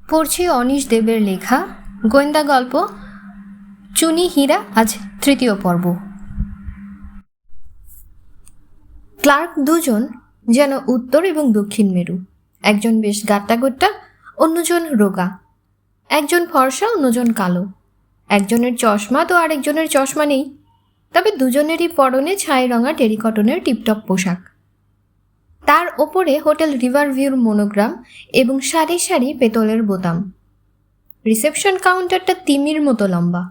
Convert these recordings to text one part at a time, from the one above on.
পড়ছি অনীশ দেবের লেখা গোয়েন্দা গল্প চুনি হীরা, আজ তৃতীয় পর্ব। ক্লার্ক দুজন যেন উত্তর এবং দক্ষিণ মেরু। একজন বেশ গাট্টাগোট্টা, অন্যজন রোগা। একজন ফর্সা, অন্যজন কালো। একজনের চশমা তো আরেকজনের চশমা নেই, তবে দুজনেরই পরনে ছাই রঙা টেরিকটনের টিপটপ পোশাক। তার ওপরে হোটেল রিভার ভিউর মনোগ্রাম এবং সারি সারি পেতলের বোতাম। রিসেপশন কাউন্টারটা তিমির মতো লম্বা,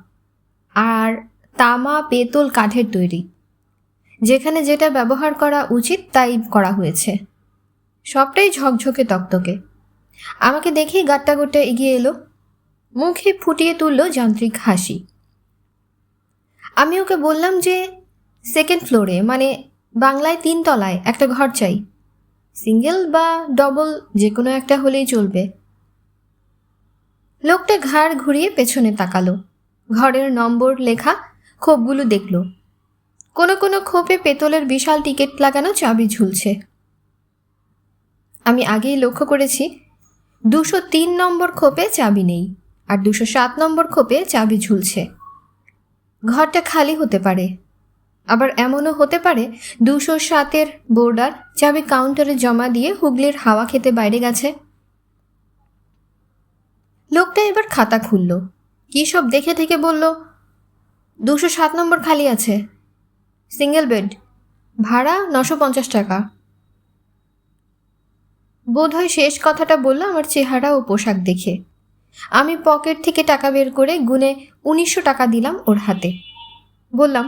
আর তামা পেতল কাঠের তৈরি। যেখানে যেটা ব্যবহার করা উচিত তাই করা হয়েছে। সবটাই ঝকঝকে তকতকে। আমাকে দেখেই গাট্টাগোট্টা এগিয়ে এলো, মুখে ফুটিয়ে তুলল যান্ত্রিক হাসি। আমি ওকে বললাম যে সেকেন্ড ফ্লোরে, মানে বাংলায় 3 তলায় একটা ঘর চাই। সিঙ্গেল বা ডবল যে কোনো একটা হলেই চলবে। লোকটা ঘাড় ঘুরিয়ে পেছনে তাকালো। ঘরের নম্বর লেখা খোপগুলো দেখল। কোনো কোনো খোপে পেতলের বিশাল টিকিট লাগানো চাবি ঝুলছে। আমি আগেই লক্ষ্য করেছি 203 নম্বর খোপে চাবি নেই, আর 207 নম্বর খোপে চাবি ঝুলছে। ঘরটা খালি হতে পারে, আবার এমনও হতে পারে 207-এর বোর্ডার চাবি কাউন্টারে জমা দিয়ে হুগলির হাওয়া খেতে বাইরে গেছে। লোকটা এবার খাতা খুলল, কী সব দেখে থেকে বলল, 207 নম্বর খালি আছে, সিঙ্গেল বেড, ভাড়া 950 টাকা। বোধহয় শেষ কথাটা বলল আমার চেহারা ও পোশাক দেখে। আমি পকেট থেকে টাকা বের করে গুনে 1900 টাকা দিলাম ওর হাতে। বললাম,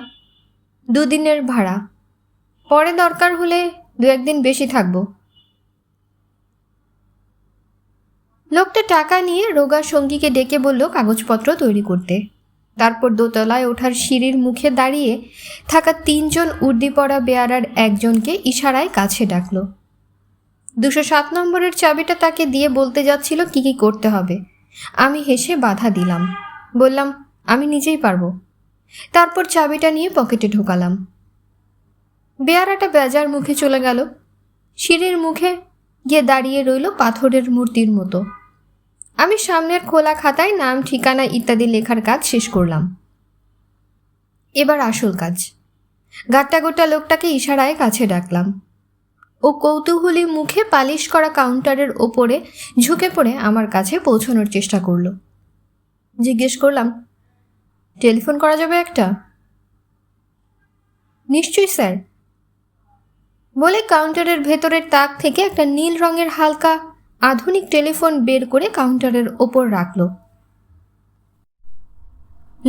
2 দিনের ভাড়া, পরে দরকার হলে 2-1 দিন বেশি থাকবো। লোকটা টাকা নিয়ে রোগা সঙ্গীকে ডেকে বলল কাগজপত্র তৈরি করতে। তারপর দোতলায় ওঠার সিঁড়ির মুখে দাঁড়িয়ে থাকা 3 জন উর্দি পরা বেয়ারার একজনকে ইশারায় কাছে ডাকল। 207 নম্বরের চাবিটা তাকে দিয়ে বলতে যাচ্ছিল কি কি করতে হবে। আমি হেসে বাধা দিলাম, বললাম আমি নিজেই পারবো। তারপর চাবিটা নিয়ে পকেটে ঢোকালাম। বেয়ারাটা বেজার মুখে চলে গেল। সিঁড়ির মুখে গিয়ে দাঁড়িয়ে রইল পাথরের মূর্তির মতো। আমি সামনের খোলা খাতায় নাম, ঠিকানা ইত্যাদি লেখার কাজ শেষ করলাম। এবার আসল কাজ। গাট্টাগোট্টা লোকটাকে ইশারায় কাছে ডাকলাম। ও কৌতূহলী মুখে পালিশ করা কাউন্টারের ওপরে ঝুঁকে পড়ে আমার কাছে পৌঁছানোর চেষ্টা করল। জিজ্ঞেস করলাম, টেলিফোন করা যাবে একটা? নিশ্চয়ই স্যার, বলে কাউন্টারের ভেতরের তাক থেকে একটা নীল রঙের হালকা আধুনিক টেলিফোন বের করে কাউন্টারের ওপর রাখল।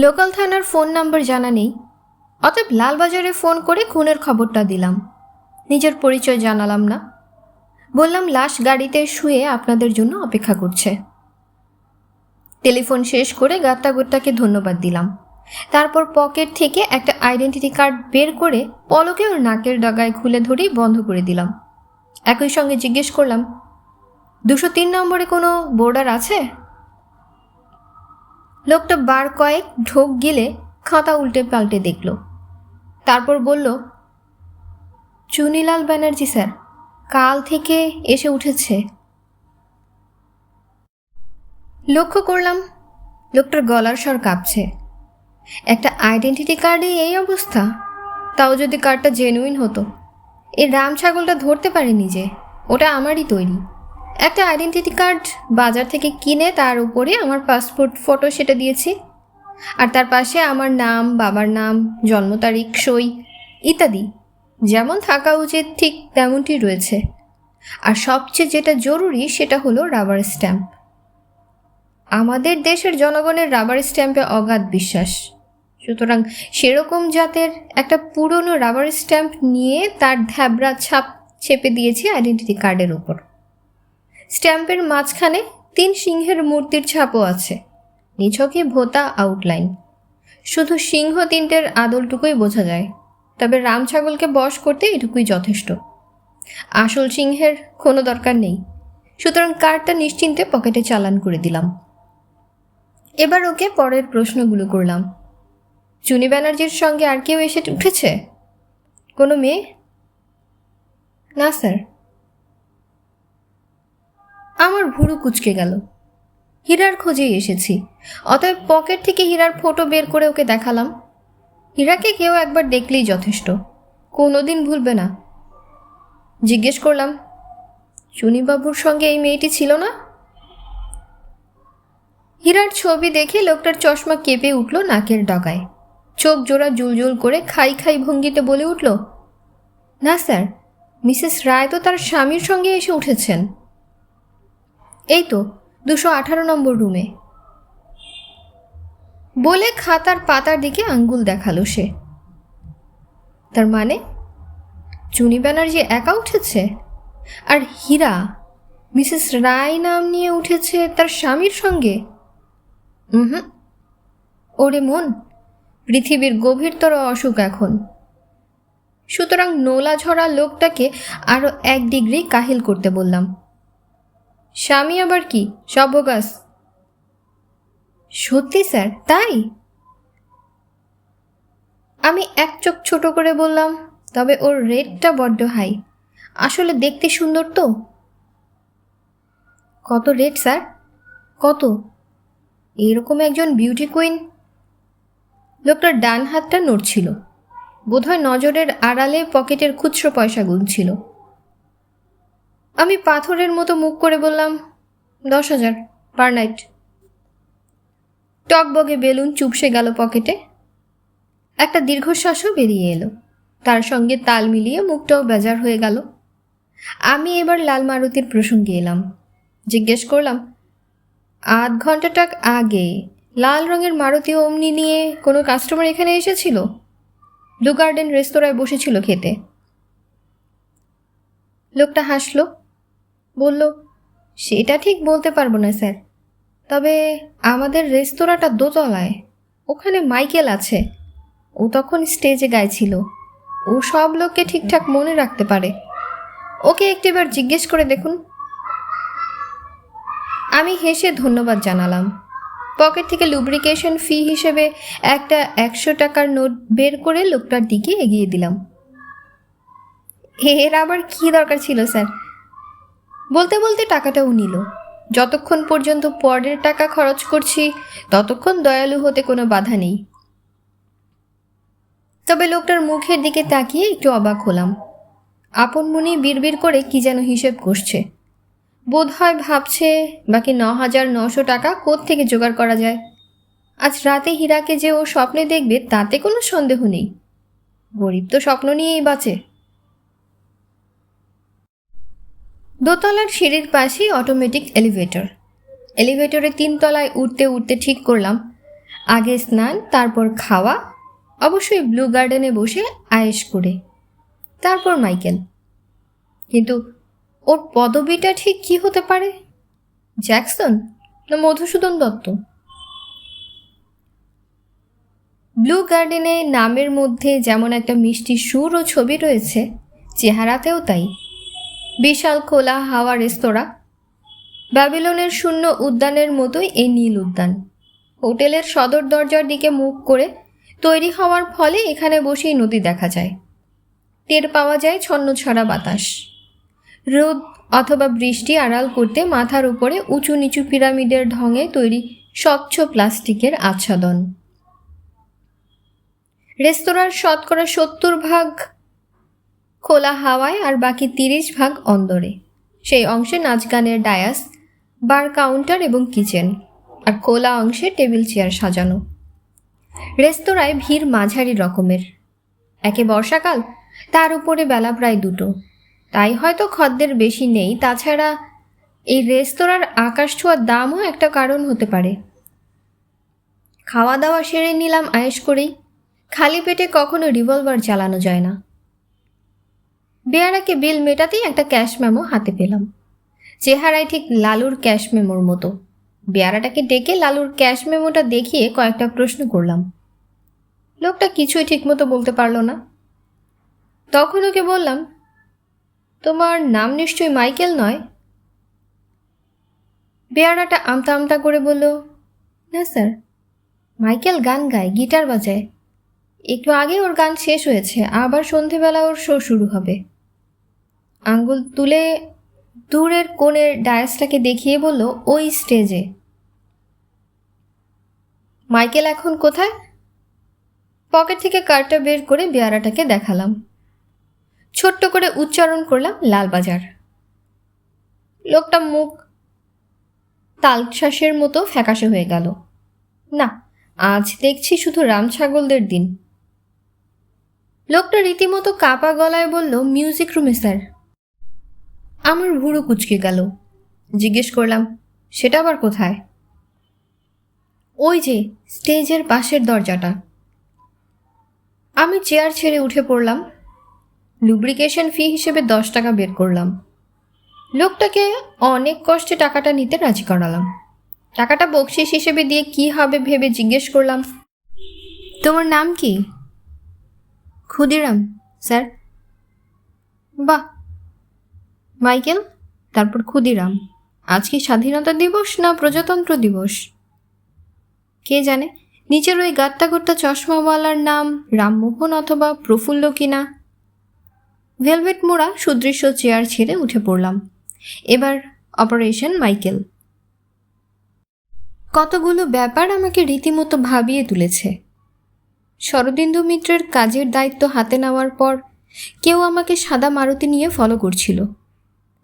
লোকাল থানার ফোন নাম্বার জানা নেই, অতএব লালবাজারে ফোন করে খুনের খবরটা দিলাম। নিজের পরিচয় জানালাম না, বললাম লাশ গাড়িতে শুয়ে আপনাদের জন্য অপেক্ষা করছে। টেলিফোন শেষ করে গাট্টাগোট্টাকে ধন্যবাদ দিলাম। তারপর পকেট থেকে একটা আইডেন্টিটি কার্ড বের করে পলকে ওর নাকের ডগায় খুলে ধরেই বন্ধ করে দিলাম। একই সঙ্গে জিজ্ঞেস করলাম, 203 নম্বরে কোনো বোর্ডার আছে? লোকটা বার কয়েক ঢোক গিলে খাতা উল্টে পাল্টে দেখল। তারপর বলল, চুনিলাল ব্যানার্জি স্যার, কাল থেকে এসে উঠেছে। লক্ষ্য করলাম লোকটার গলার স্বর কাঁপছে। একটা আইডেন্টিটি কার্ডে এই অবস্থা, তাও যদি কার্ডটা জেনুইন হতো। এই রাম ছাগলটা ধরতে পারেনি যে ওটা আমারই তৈরি। একটা আইডেন্টিটি কার্ড বাজার থেকে কিনে তার উপরে আমার পাসপোর্ট ফটো সেটা দিয়েছি, আর তার পাশে আমার নাম, বাবার নাম, জন্ম তারিখ, সই ইত্যাদি যেমন থাকা উচিত ঠিক তেমনটি রয়েছে। আর সবচেয়ে যেটা জরুরি সেটা হলো রাবার স্ট্যাম্প। আমাদের দেশের জনগণের রাবার স্ট্যাম্পে অগাধ বিশ্বাস, সুতরাং সেরকম জাতের একটা পুরনো রাবার স্ট্যাম্প নিয়ে তার ধ্যাবরা ছাপ চেপে দিয়েছি আইডেন্টিটি কার্ডের উপর। স্ট্যাম্পের মাঝখানে 3 সিংহের মূর্তির ছাপও আছে, নিছকে ভোতা আউটলাইন। শুধু সিংহ 3টের আদলটুকুই বোঝা যায়, তবে রাম ছাগলকে বশ করতে এটুকুই যথেষ্ট। আসল সিংহের কোনো দরকার নেই। সুতরাং কার্ডটা নিশ্চিন্তে পকেটে চালান করে দিলাম। এবার ওকে পরের প্রশ্নগুলো করলাম। চুনি ব্যানার্জির সঙ্গে আর কেউ এসে উঠেছে? কোনো মেয়ে? না স্যার। আমার ভুরু কুঁচকে গেল। হীরার খোঁজেই এসেছি, অতএব পকেট থেকে হীরার ফটো বের করে ওকে দেখালাম। হীরাকে কেউ একবার দেখলেই যথেষ্ট, কোনোদিন ভুলবে না। জিজ্ঞেস করলাম, চুনিবাবুর সঙ্গে এই মেয়েটি ছিল না? হীরার ছবি দেখে লোকটার চশমা কেঁপে উঠল নাকের ডগায়, চোখ জোড়া জুলজুল করে খাই খাই ভঙ্গিতে বলে উঠল, না স্যার, মিসেস রায় তো তার স্বামীর সঙ্গে এসে উঠেছেন। এই তো 218 নম্বর রুমে। বলে খাতার পাতার দিকে আঙ্গুল দেখালো সে। তার মানে চুনি ব্যানার্জি একা উঠেছে, আর হীরা মিসেস রায় নাম নিয়ে উঠেছে তার স্বামীর সঙ্গে? হুম, ওরে মন, পৃথিবীর গভীরতর অসুখ এখন। সুতরাং নোলা ঝরা লোকটাকে আরও 1 ডিগ্রি কাহিল করতে বললাম। স্বামী আবার কি সর্বগাস? সত্যি স্যার, তাই? আমি এক চোখ ছোট করে বললাম, তবে ওর রেটটা বড্ড হাই, আসলে দেখতে সুন্দর তো। কত রেট স্যার, কত? এরকম একজন বিউটি কুইন। লোকটার ডান হাতটা নড়ছিল, বোধহয় নজরের আড়ালে পকেটের খুচরো পয়সা গুনছিল। আমি পাথরের মতো মুখ করে বললাম, 10,000 পার নাইট। টকবগে বেলুন চুপসে গেল পকেটে। একটা দীর্ঘশ্বাসও বেরিয়ে এলো, তার সঙ্গে তাল মিলিয়ে মুখটাও বেজার হয়ে গেল। আমি এবার লাল মারুতির প্রসঙ্গে এলাম। জিজ্ঞেস করলাম, আধ ঘন্টাটাক আগে লাল রঙের মারুতি অমনি নিয়ে কোনো কাস্টমার এখানে এসেছিল? ব্লু গার্ডেন রেস্তোরাঁয় বসেছিল খেতে। লোকটা হাসল, বলল, সেটা ঠিক বলতে পারবো না স্যার, তবে আমাদের রেস্তোরাঁটা দোতলায়, ওখানে মাইকেল আছে, ও তখন স্টেজে গাইছিল, ও সব লোককে ঠিকঠাক মনে রাখতে পারে, ওকে একটিবার জিজ্ঞেস করে দেখুন। আমি হেসে ধন্যবাদ জানালাম। পকেট থেকে লুব্রিকেশন ফি হিসেবে একটা 100 টাকার নোট বের করে লোকটার দিকে এগিয়ে দিলাম। এর আবার কী দরকার ছিল স্যার? বলতে বলতে টাকাটাও নিল। যতক্ষণ পর্যন্ত পরের টাকা খরচ করছি ততক্ষণ দয়ালু হতে কোনো বাধা নেই। তবে লোকটার মুখের দিকে তাকিয়ে একটু অবাক হলাম। আপন মনে বিড়বিড় করে কি যেন হিসেব কষছে। বোধহয় ভাবছে বাকি 9,900 টাকা কোত্থেকে জোগাড় করা যায়। আজ রাতে হীরাকে যে ও স্বপ্নে দেখবে তাতে কোনো সন্দেহ নেই। গরিব তো স্বপ্ন নিয়েই বাঁচে। দোতলার সিঁড়ির পাশেই অটোমেটিক এলিভেটর। এলিভেটরে 3 তলায় উঠতে উঠতে ঠিক করলাম, আগে স্নান, তারপর খাওয়া, অবশ্যই ব্লু গার্ডেনে বসে আয়েশ করে, তারপর মাইকেল। কিন্তু ওর পদবিটা ঠিক কি হতে পারে? জ্যাকসন না মধুসূদন দত্ত? ব্লু গার্ডেনে নামের মধ্যে যেমন একটা মিষ্টি সুর ও ছবি রয়েছে, চেহারাতেও তাই। বিশাল খোলা হাওয়া রেস্তোরাঁ, ব্যাবিলনের শূন্য উদ্যানের মতোই এই নীল উদ্যান। হোটেলের সদর দরজার দিকে মুখ করে তৈরি হওয়ার ফলে এখানে বসেই নদী দেখা যায়। টের পাওয়া যায় ছন্নছাড়া বাতাস। রোদ অথবা বৃষ্টি আড়াল করতে মাথার উপরে উঁচু নিচু পিরামিডের ঢঙে তৈরি স্বচ্ছ প্লাস্টিকের আচ্ছাদন। রেস্তোরাঁর 70% খোলা হাওয়ায় আর বাকি 30% অন্দরে। সেই অংশে নাচ গানের ডায়াস, বার কাউন্টার এবং কিচেন, আর খোলা অংশে টেবিল চেয়ার সাজানো। রেস্তোরাঁয় ভিড় মাঝারি রকমের। একে বর্ষাকাল, তার উপরে বেলা প্রায় 2টো, তাই হয়তো খদ্দের বেশি নেই। তাছাড়া এই রেস্তোরাঁর আকাশ ছোঁয়ার দামও একটা কারণ হতে পারে। খাওয়া দাওয়া সেরে নিলাম আয়েশ করেই। খালি পেটে কখনো রিভলভার চালানো যায় না। বেয়ারাকে বিল মেটাতেই একটা ক্যাশ মেমো হাতে পেলাম। চেহারায় ঠিক লালুর ক্যাশ মেমোর মতো। বেয়ারাটাকে ডেকে লালুর ক্যাশ মেমোটা দেখিয়ে কয়েকটা প্রশ্ন করলাম। লোকটা কিছুই ঠিকমতো বলতে পারল না। তখন ওকে বললাম, তোমার নাম নিশ্চয়ই মাইকেল নয়? বেয়ারাটা আমতা আমতা করে বলল, না স্যার, মাইকেল গান গায়, গিটার বাজায়। একটু আগে ওর গান শেষ হয়েছে, আবার সন্ধেবেলা ওর শো শুরু হবে। আঙ্গুল তুলে দূরের কোণের ডায়াসটাকে দেখিয়ে বলল, ওই স্টেজে। মাইকেল এখন কোথায়? পকেট থেকে কার্ডটা বের করে বেয়ারাটাকে দেখালাম। ছোট্ট করে উচ্চারণ করলাম লালবাজার। লোকটা মুখ তালশ্বাসের মতো ফ্যাকাশে হয়ে গেল। না, আজ দেখছি শুধু রাম ছাগলদের দিন। লোকটা রীতিমতো কাপা গলায় বলল, মিউজিক রুমে স্যার। আমার ভুরু কুঁচকে গেল। জিজ্ঞেস করলাম, সেটা আবার কোথায়? ওই যে স্টেজের পাশের দরজাটা। আমি চেয়ার ছেড়ে উঠে পড়লাম। লুব্রিকেশন ফি হিসেবে 10 টাকা বের করলাম। লোকটাকে অনেক কষ্টে টাকাটা নিতে রাজি করালাম। টাকাটা বকশিস হিসেবে দিয়ে কি হবে ভেবে জিজ্ঞেস করলাম, তোমার নাম কি? ক্ষুদিরাম স্যার। বাহ। মাইকেল, তারপর ক্ষুদিরাম। আজ কি স্বাধীনতা দিবস না প্রজাতন্ত্র দিবস? কে জানে নিচের ওই গাত্তা গোত্তা চশমাওয়ালার নাম রামমোহন অথবা প্রফুল্ল কিনা। ভেলভেট মোড়া সুদৃশ্য চেয়ার ছেড়ে উঠে পড়লাম। এবার অপারেশন মাইকেল। কতগুলো ব্যাপার আমাকে রীতিমতো ভাবিয়ে তুলেছে। শরদিন্দু মিত্রের কাজের দায়িত্ব হাতে নেওয়ার পর কেউ আমাকে সাদা মারুতি নিয়ে ফলো করছিল।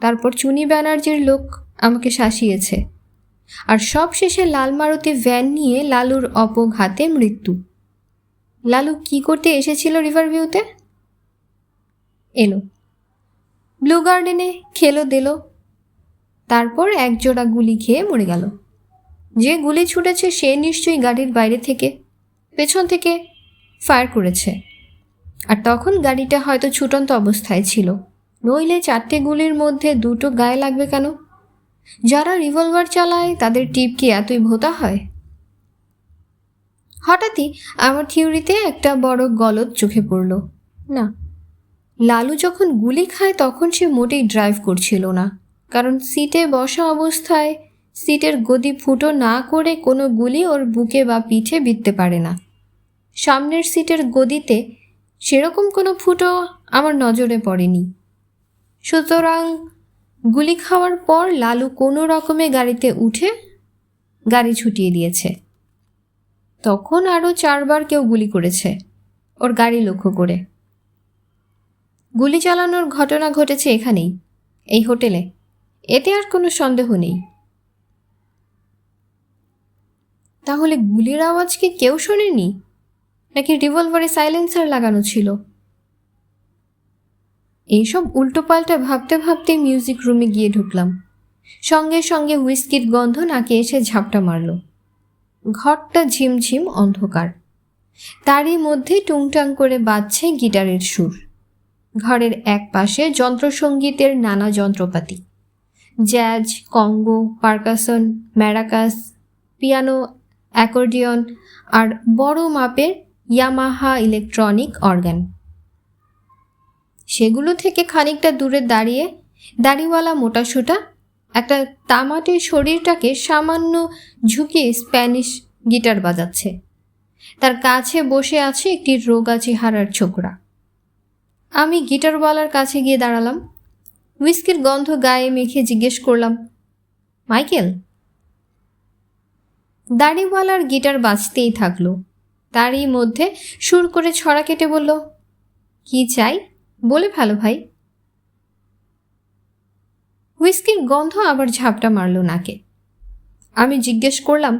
তারপর চুনি ব্যানার্জির লোক আমাকে শাসিয়েছে। আর সব শেষে লাল মারুতি ভ্যান নিয়ে লালুর অপঘাতে মৃত্যু। লালু কি করতে এসেছিল রিভারভিউতে? এলো, ব্লু গার্ডেনে খেলো দিল, তারপর একজোড়া গুলি খেয়ে মরে গেল। যে গুলি ছুটেছে সে নিশ্চয়ই গাড়ির বাইরে থেকে পেছন থেকে ফায়ার করেছে। আর তখন গাড়িটা হয়তো ছুটন্ত অবস্থায় ছিল, নইলে 4টে গুলির মধ্যে 2টো গায়ে লাগবে কেন? যারা রিভলভার চালায় তাদের টিপ কি এতই ভোঁতা হয়? হঠাৎই আমার থিওরিতে একটা বড় গলদ চোখে পড়ল। না, লালু যখন গুলি খায় তখন সে মোটেই ড্রাইভ করছিল না, কারণ সিটে বসা অবস্থায় সিটের গদি ফুটো না করে কোনো গুলি ওর বুকে বা পিঠে বিঁধতে পারে না। সামনের সিটের গদিতে সেরকম কোনো ফুটো আমার নজরে পড়েনি। সুতরাং গুলি খাওয়ার পর লালু কোনো রকমে গাড়িতে উঠে গাড়ি ছুটিয়ে দিয়েছে। তখন আরও 4বার কেউ গুলি করেছে ওর গাড়ি লক্ষ্য করে। গুলি চালানোর ঘটনা ঘটেছে এখানেই, এই হোটেলে। এতে আর কোনো সন্দেহ নেই। তাহলে গুলির আওয়াজ কি কেউ শোনেনি, নাকি রিভলভারে সাইলেন্সার লাগানো ছিল? এইসব উল্টোপাল্টা ভাবতে ভাবতে মিউজিক রুমে গিয়ে ঢুকলাম। সঙ্গে সঙ্গে হুইস্কির গন্ধ নাকে এসে ঝাপটা মারল। ঘরটা ঝিমঝিম অন্ধকার, তারই মধ্যে টুংটাং করে বাজছে গিটারের সুর। ঘরের এক পাশে যন্ত্রসঙ্গীতের নানা যন্ত্রপাতি, জ্যাজ, কঙ্গো, পারকাসন, ম্যারাকাস, পিয়ানো, অ্যাকর্ডিয়ন আর বড় মাপের ইয়ামাহা ইলেকট্রনিক অর্গান। সেগুলো থেকে খানিকটা দূরে দাঁড়িয়ে দাড়িওয়ালা মোটাসোটা একটা তামাটে শরীরটাকে সামান্য ঝুঁকিয়ে স্প্যানিশ গিটার বাজাচ্ছে। তার কাছে বসে আছে একটি রোগা চেহারার ছোকরা। আমি গিটারওয়ালার কাছে গিয়ে দাঁড়ালাম। হুইস্কির গন্ধ গায়ে মেখে জিজ্ঞেস করলাম, মাইকেল? দাড়িওয়ালার গিটার বাজতেই থাকলো। তারই মধ্যে সুর করে ছড়া কেটে বলল, কি চাই বলে ফেলো ভাই। হুইস্কির গন্ধ আবার ঝাপটা মারল নাকে। আমি জিজ্ঞেস করলাম,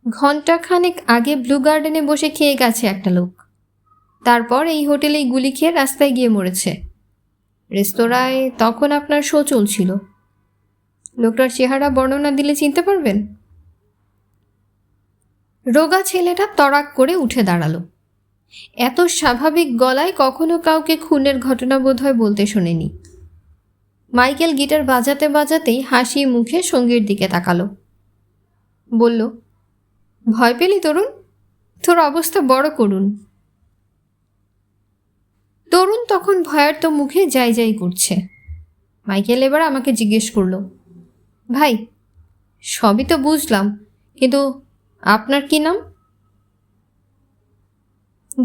ঘণ্টাখানেক আগে ব্লু গার্ডেনে বসে খেয়ে গেছে একটা লোক, তারপর এই হোটেলেই গুলি খেয়ে রাস্তায় গিয়ে মরেছে। রেস্তোরাঁয় তখন আপনার শো চলছিল। লোকটার চেহারা বর্ণনা দিলে চিনতে পারবেন? রোগা ছেলেটা তড়াক করে উঠে দাঁড়ালো। এত স্বাভাবিক গলায় কখনো কাউকে খুনের ঘটনা বোধহয় বলতে শোনেনি। মাইকেল গিটার বাজাতে বাজাতেই হাসি মুখে সঙ্গীর দিকে তাকালো। বলল, ভয় পেলি তরুণ? তোর অবস্থা বড় করুন। তরুণ তখন ভয়ার্ত মুখে যাই যাই করছে। মাইকেল এবার আমাকে জিজ্ঞেস করলো, ভাই সবই তো বুঝলাম, কিন্তু আপনার কি নাম?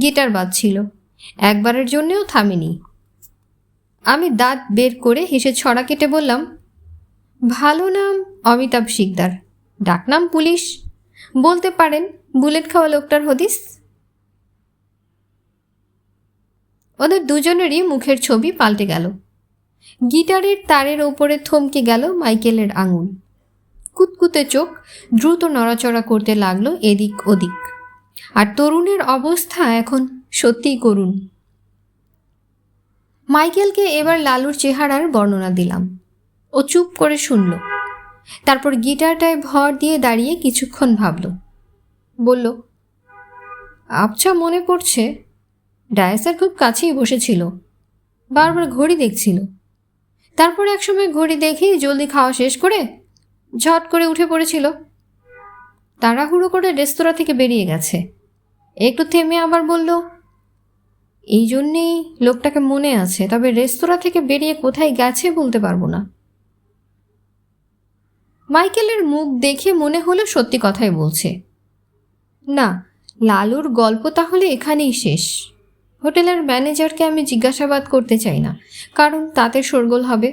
গিটার বাজছিল, একবারের জন্যেও থামেনি। আমি দাঁত বের করে হেসে ছড়া কেটে বললাম, ভালো নাম অমিতাভ শিকদার, ডাকনাম পুলিশ। বলতে পারেন বুলেট খাওয়া লোকটার হদিস। ওদের দুজনেরই মুখের ছবি পাল্টে গেল। গিটারের তারের ওপরে থমকে গেল মাইকেলের আঙুল। কুতকুতে চোখ দ্রুত নড়াচড়া করতে লাগলো এদিক ওদিক। আর তরুণের অবস্থা এখন সত্যিই করুণ। মাইকেলকে এবার লালুর চেহারার বর্ণনা দিলাম। ও চুপ করে শুনল। তারপর গিটারটায় ভর দিয়ে দাঁড়িয়ে কিছুক্ষণ ভাবল। বলল, আবছা মনে পড়ছে ডায়াসের খুব কাছেই বসেছিল, বারবার ঘড়ি দেখছিল। তারপর একসময় ঘড়ি দেখেই জলদি খাওয়া শেষ করে ঝট করে উঠে পড়েছিল। তাড়াহুড়ো করে রেস্তোরাঁ থেকে বেরিয়ে গেছে। একটু থেমে আবার বলল, এই জন্যেই লোকটাকে মনে আছে, তবে রেস্তোরাঁ থেকে বেরিয়ে কোথায় গেছে বলতে পারবো না। মাইকেলের মুখ দেখে মনে হলো সত্যি কথাই বলছে। না, লালুর গল্প তাহলে এখানেই শেষ। হোটেলের ম্যানেজারকে আমি জিজ্ঞাসাবাদ করতে চাই না, কারণ তাতে শোরগোল হবে।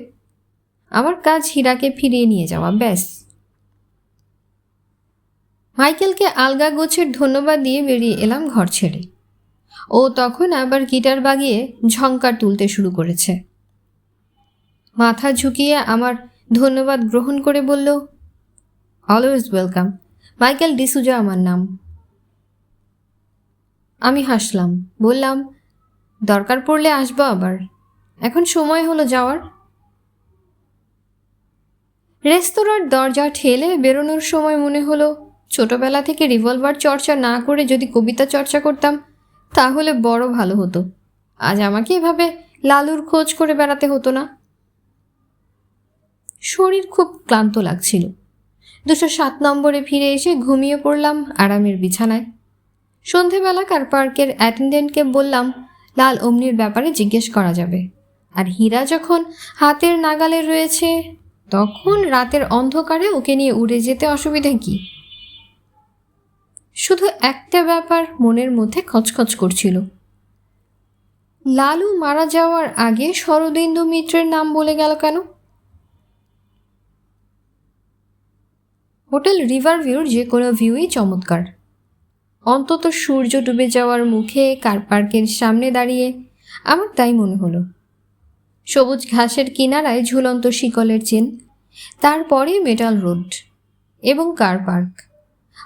আমার কাজ হীরাকে ফিরিয়ে নিয়ে যাওয়া, ব্যাস। মাইকেলকে আলগা গোছের ধন্যবাদ দিয়ে বেরিয়ে এলাম ঘর ছেড়ে। ও তখন আবার গিটার বাজিয়ে ঝংকার তুলতে শুরু করেছে। মাথা ঝুঁকিয়ে আমার ধন্যবাদ গ্রহণ করে বলল, অলওয়েজ ওয়েলকাম, মাইকেল ডিসুজা আমার নাম। আমি হাসলাম, বললাম, দরকার পড়লে আসবো আবার, এখন সময় হলো যাওয়ার। রেস্তোরাঁর দরজা ঠেলে বেরোনোর সময় মনে হলো ছোটবেলা থেকে রিভলভার চর্চা না করে যদি কবিতা চর্চা করতাম তাহলে বড় ভালো হতো। আজ আমাকে এভাবে লালুর খোঁজ করে বেড়াতে হতো না। শরীর খুব ক্লান্ত লাগছিল। 207 নম্বরে ফিরে এসে ঘুমিয়ে পড়লাম আরামের বিছানায়। সন্ধেবেলা কার পার্কের অ্যাটেন্ডেন্টকে বললাম লাল অমনির ব্যাপারে জিজ্ঞেস করা যাবে। আর হীরা যখন হাতের নাগালে রয়েছে তখন রাতের অন্ধকারে ওকে নিয়ে উড়ে যেতে অসুবিধা কি? শুধু একটা ব্যাপার মনের মধ্যে খচখচ করছিল। লালু মারা যাওয়ার আগে শরদিন্দু মিত্রের নাম বলে গেল কেন? হোটেল রিভারভিউর যে কোনো ভিউই চমৎকার। অন্তত সূর্য ডুবে যাওয়ার মুখে কার পার্কের সামনে দাঁড়িয়ে আমার তাই মনে হলো। সবুজ ঘাসের কিনারায় ঝুলন্ত শিকলের চেন, তারপরে মেটাল রোড এবং কার পার্ক।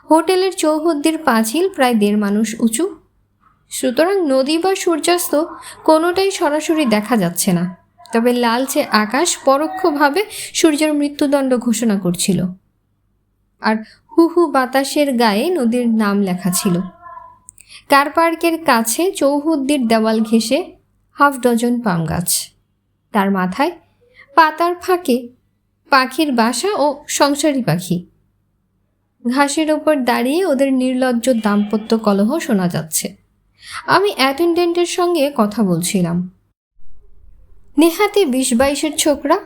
হোটেলের চৌহদ্দির পাঁচিল প্রায় 1.5 মানুষ উঁচু। সুতরাং নদী বা সূর্যাস্ত কোনোটাই সরাসরি দেখা যাচ্ছে না, তবে লালচে আকাশ পরোক্ষভাবে সূর্যের মৃত্যুদণ্ড ঘোষণা করছিল। আর হু হু বাতাসের গায়ে নদীর নাম লেখা ছিল। কার পার্কের কাছে চৌহদ্দির দেওয়াল ঘেঁষে 1/2 ডজন পাম গাছ, তার মাথায় পাতার ফাঁকে পাখির বাসা ও সংসারী পাখি। ঘাসের ওপর দাঁড়িয়ে ওদের নির্লজ্জ দাম্পত্য কলহ শোনা যাচ্ছে। আমি অ্যাটেন্ডেন্টের সঙ্গে কথা বলছিলাম। নেহাতি 20-22-এর ছোকরা,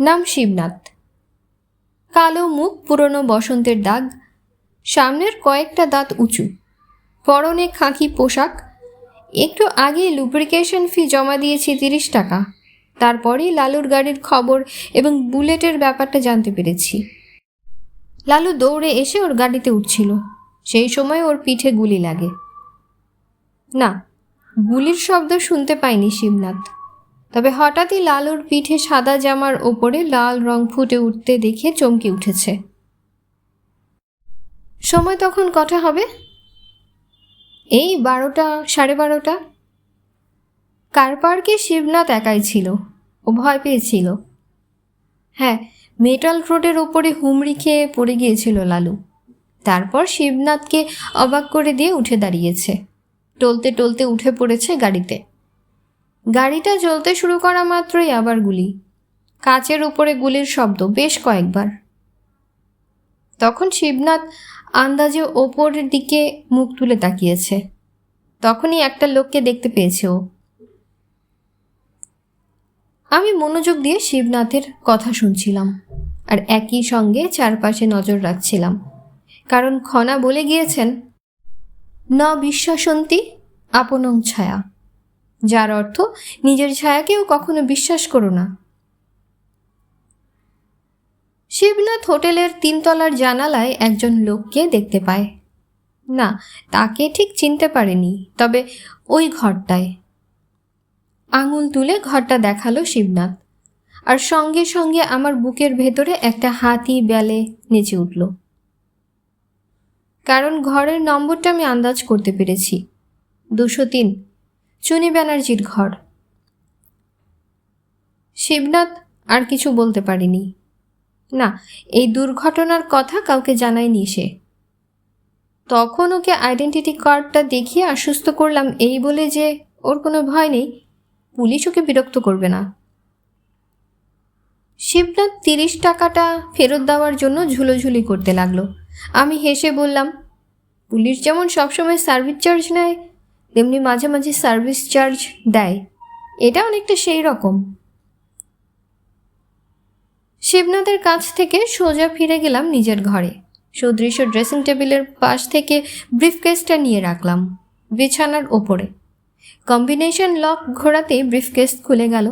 নাম শিবনাথ। কালো মুখ, পুরনো বসন্তের দাগ, সামনের কয়েকটা দাঁত উঁচু, পরনে খাকি পোশাক। একটু আগে লুব্রিকেশন ফি জমা দিয়েছি 30 টাকা। তারপরেই লালুর গাড়ির খবর এবং বুলেটের ব্যাপারটা জানতে পেরেছি। লালু দৌড়ে এসে ওর গাড়িতে উঠছিল, সেই সময় ওর পিঠে গুলি লাগে। না, গুলির শব্দ শুনতে পায়নি শিবনাথ, তবে হঠাৎই লালুর পিঠে সাদা জামার ওপরে লাল রং ফুটে উঠতে দেখে চমকে উঠেছে। সময় তখন কটা হবে? এই 12টা, 12:30। কার পার্কে শিবনাথ একাই ছিল। ও ভয় পেয়েছিল। হ্যাঁ, মেটাল রোডের ওপরে হুমড়ি খেয়ে পড়ে গিয়েছিল লালু। তারপর শিবনাথকে অবাক করে দিয়ে উঠে দাঁড়িয়েছে। টলতে টলতে উঠে পড়েছে গাড়িতে। গাড়িটা চলতে শুরু করা মাত্রই আবার গুলি। কাচের উপরে গুলির শব্দ বেশ কয়েকবার। তখন শিবনাথ আন্দাজে ওপরের দিকে মুখ তুলে তাকিয়েছে। তখনই একটা লোককে দেখতে পেয়েছে ও। আমি মনোযোগ দিয়ে শিবনাথের কথা শুনছিলাম আর একই সঙ্গে চারপাশে নজর রাখছিলাম, কারণ খনা বলে গিয়েছেন, ন বিশ্বাসন্তি আপনং ছায়া, যার অর্থ নিজের ছায়াকেও কখনো বিশ্বাস করো না। শিবনাথ হোটেলের 3 তলার জানালায় একজন লোককে দেখতে পায়। না, তাকে ঠিক চিনতে পারেনি, তবে ওই ঘরটায়। আঙুল তুলে ঘরটা দেখালো শিবনাথ, আর সঙ্গে সঙ্গে আমার বুকের ভেতরে একটা হাতি ব্যালে নেচে উঠল। কারণ ঘরের নম্বরটা আমি আন্দাজ করতে পেরেছি, 203, চুনি ব্যানার্জির ঘর। শিবনাথ আর কিছু বলতে পারেনি। না, এই দুর্ঘটনার কথা কাউকে জানায়নি সে। তখন ওকে আইডেন্টিটি কার্ডটা দেখিয়ে আশ্বস্ত করলাম, এই বলে যে ওর কোনো ভয় নেই, পুলিশ ওকে বিরক্ত করবে না। শিবনাথ 30 টাকাটা ফেরত দেওয়ার জন্য ঝুলোঝুলি করতে লাগলো। আমি হেসে বললাম, পুলিশ যেমন সবসময় সার্ভিস চার্জ নেয়, তেমনি মাঝে মাঝে সার্ভিস চার্জ দেয়, এটা অনেকটা সেই রকম। শিবনাথের কাছ থেকে সোজা ফিরে গেলাম নিজের ঘরে। সুদৃশ্য ড্রেসিং টেবিলের পাশ থেকে ব্রিফকেসটা নিয়ে রাখলাম বিছানার ওপরে। কম্বিনেশন লক ঘোরাতেই ব্রিফকেস খুলে গেল।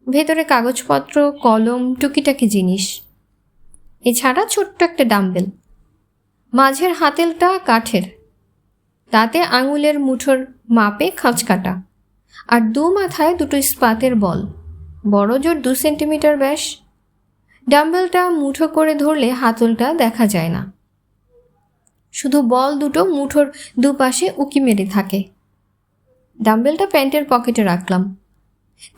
ভেতরে কাগজপত্র, কলম, টুকিটাকি জিনিস, এছাড়া ছোট্ট একটা ডাম্বেল। মাঝের হাতেলটা কাঠের, তাতে আঙুলের মুঠোর মাপে খাঁচ কাটা, আর 2 মাথায় 2টো ইস্পাতের বল, বড় জোর 2 সেন্টিমিটার ব্যাস। ডাম্বেলটা মুঠো করে ধরলে হাতলটা দেখা যায় না, শুধু বল দুটো মুঠোর দুপাশে উকি মেরে থাকে। ডাম্বেলটা প্যান্টের পকেটে রাখলাম।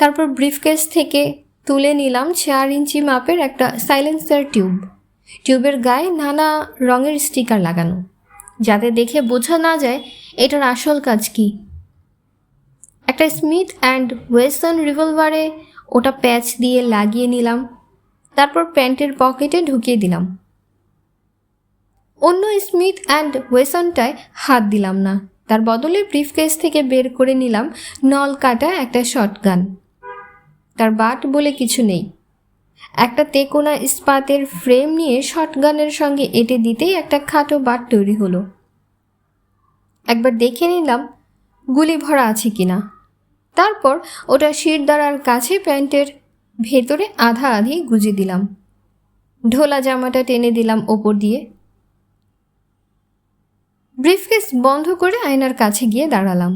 তারপর ব্রিফকেস থেকে তুলে নিলাম 4 ইঞ্চি মাপের একটা সাইলেন্সার টিউব। টিউবের গায়ে নানা রঙের স্টিকার লাগানো, যাতে দেখে বোঝা না যায় এটার আসল কাজ কি। একটা স্মিথ অ্যান্ড ওয়েসন রিভলভারে ওটা প্যাচ দিয়ে লাগিয়ে নিলাম, তারপর প্যান্টের পকেটে ঢুকিয়ে দিলাম। অন্য স্মিথ অ্যান্ড ওয়েসনটায় হাত দিলাম না, তার বদলে ব্রিফকেস থেকে বের করে নিলাম নল কাটা একটা শটগান। তার বাট বলে কিছু নেই, একটা তেকোনা ইস্পাতের ফ্রেম নিয়ে শটগানের সঙ্গে এঁটে দিতেই একটা খাটো বাট তৈরি হলো। একবার দেখে নিলাম গুলি ভরা আছে কিনা, তারপর ওটা শিরদাঁড়ার কাছে প্যান্টের ভেতরে আধা আধি গুজে দিলাম। ঢোলা জামাটা টেনে দিলাম ওপর দিয়ে। ব্রিফকেস বন্ধ করে আয়নার কাছে গিয়ে দাঁড়ালাম।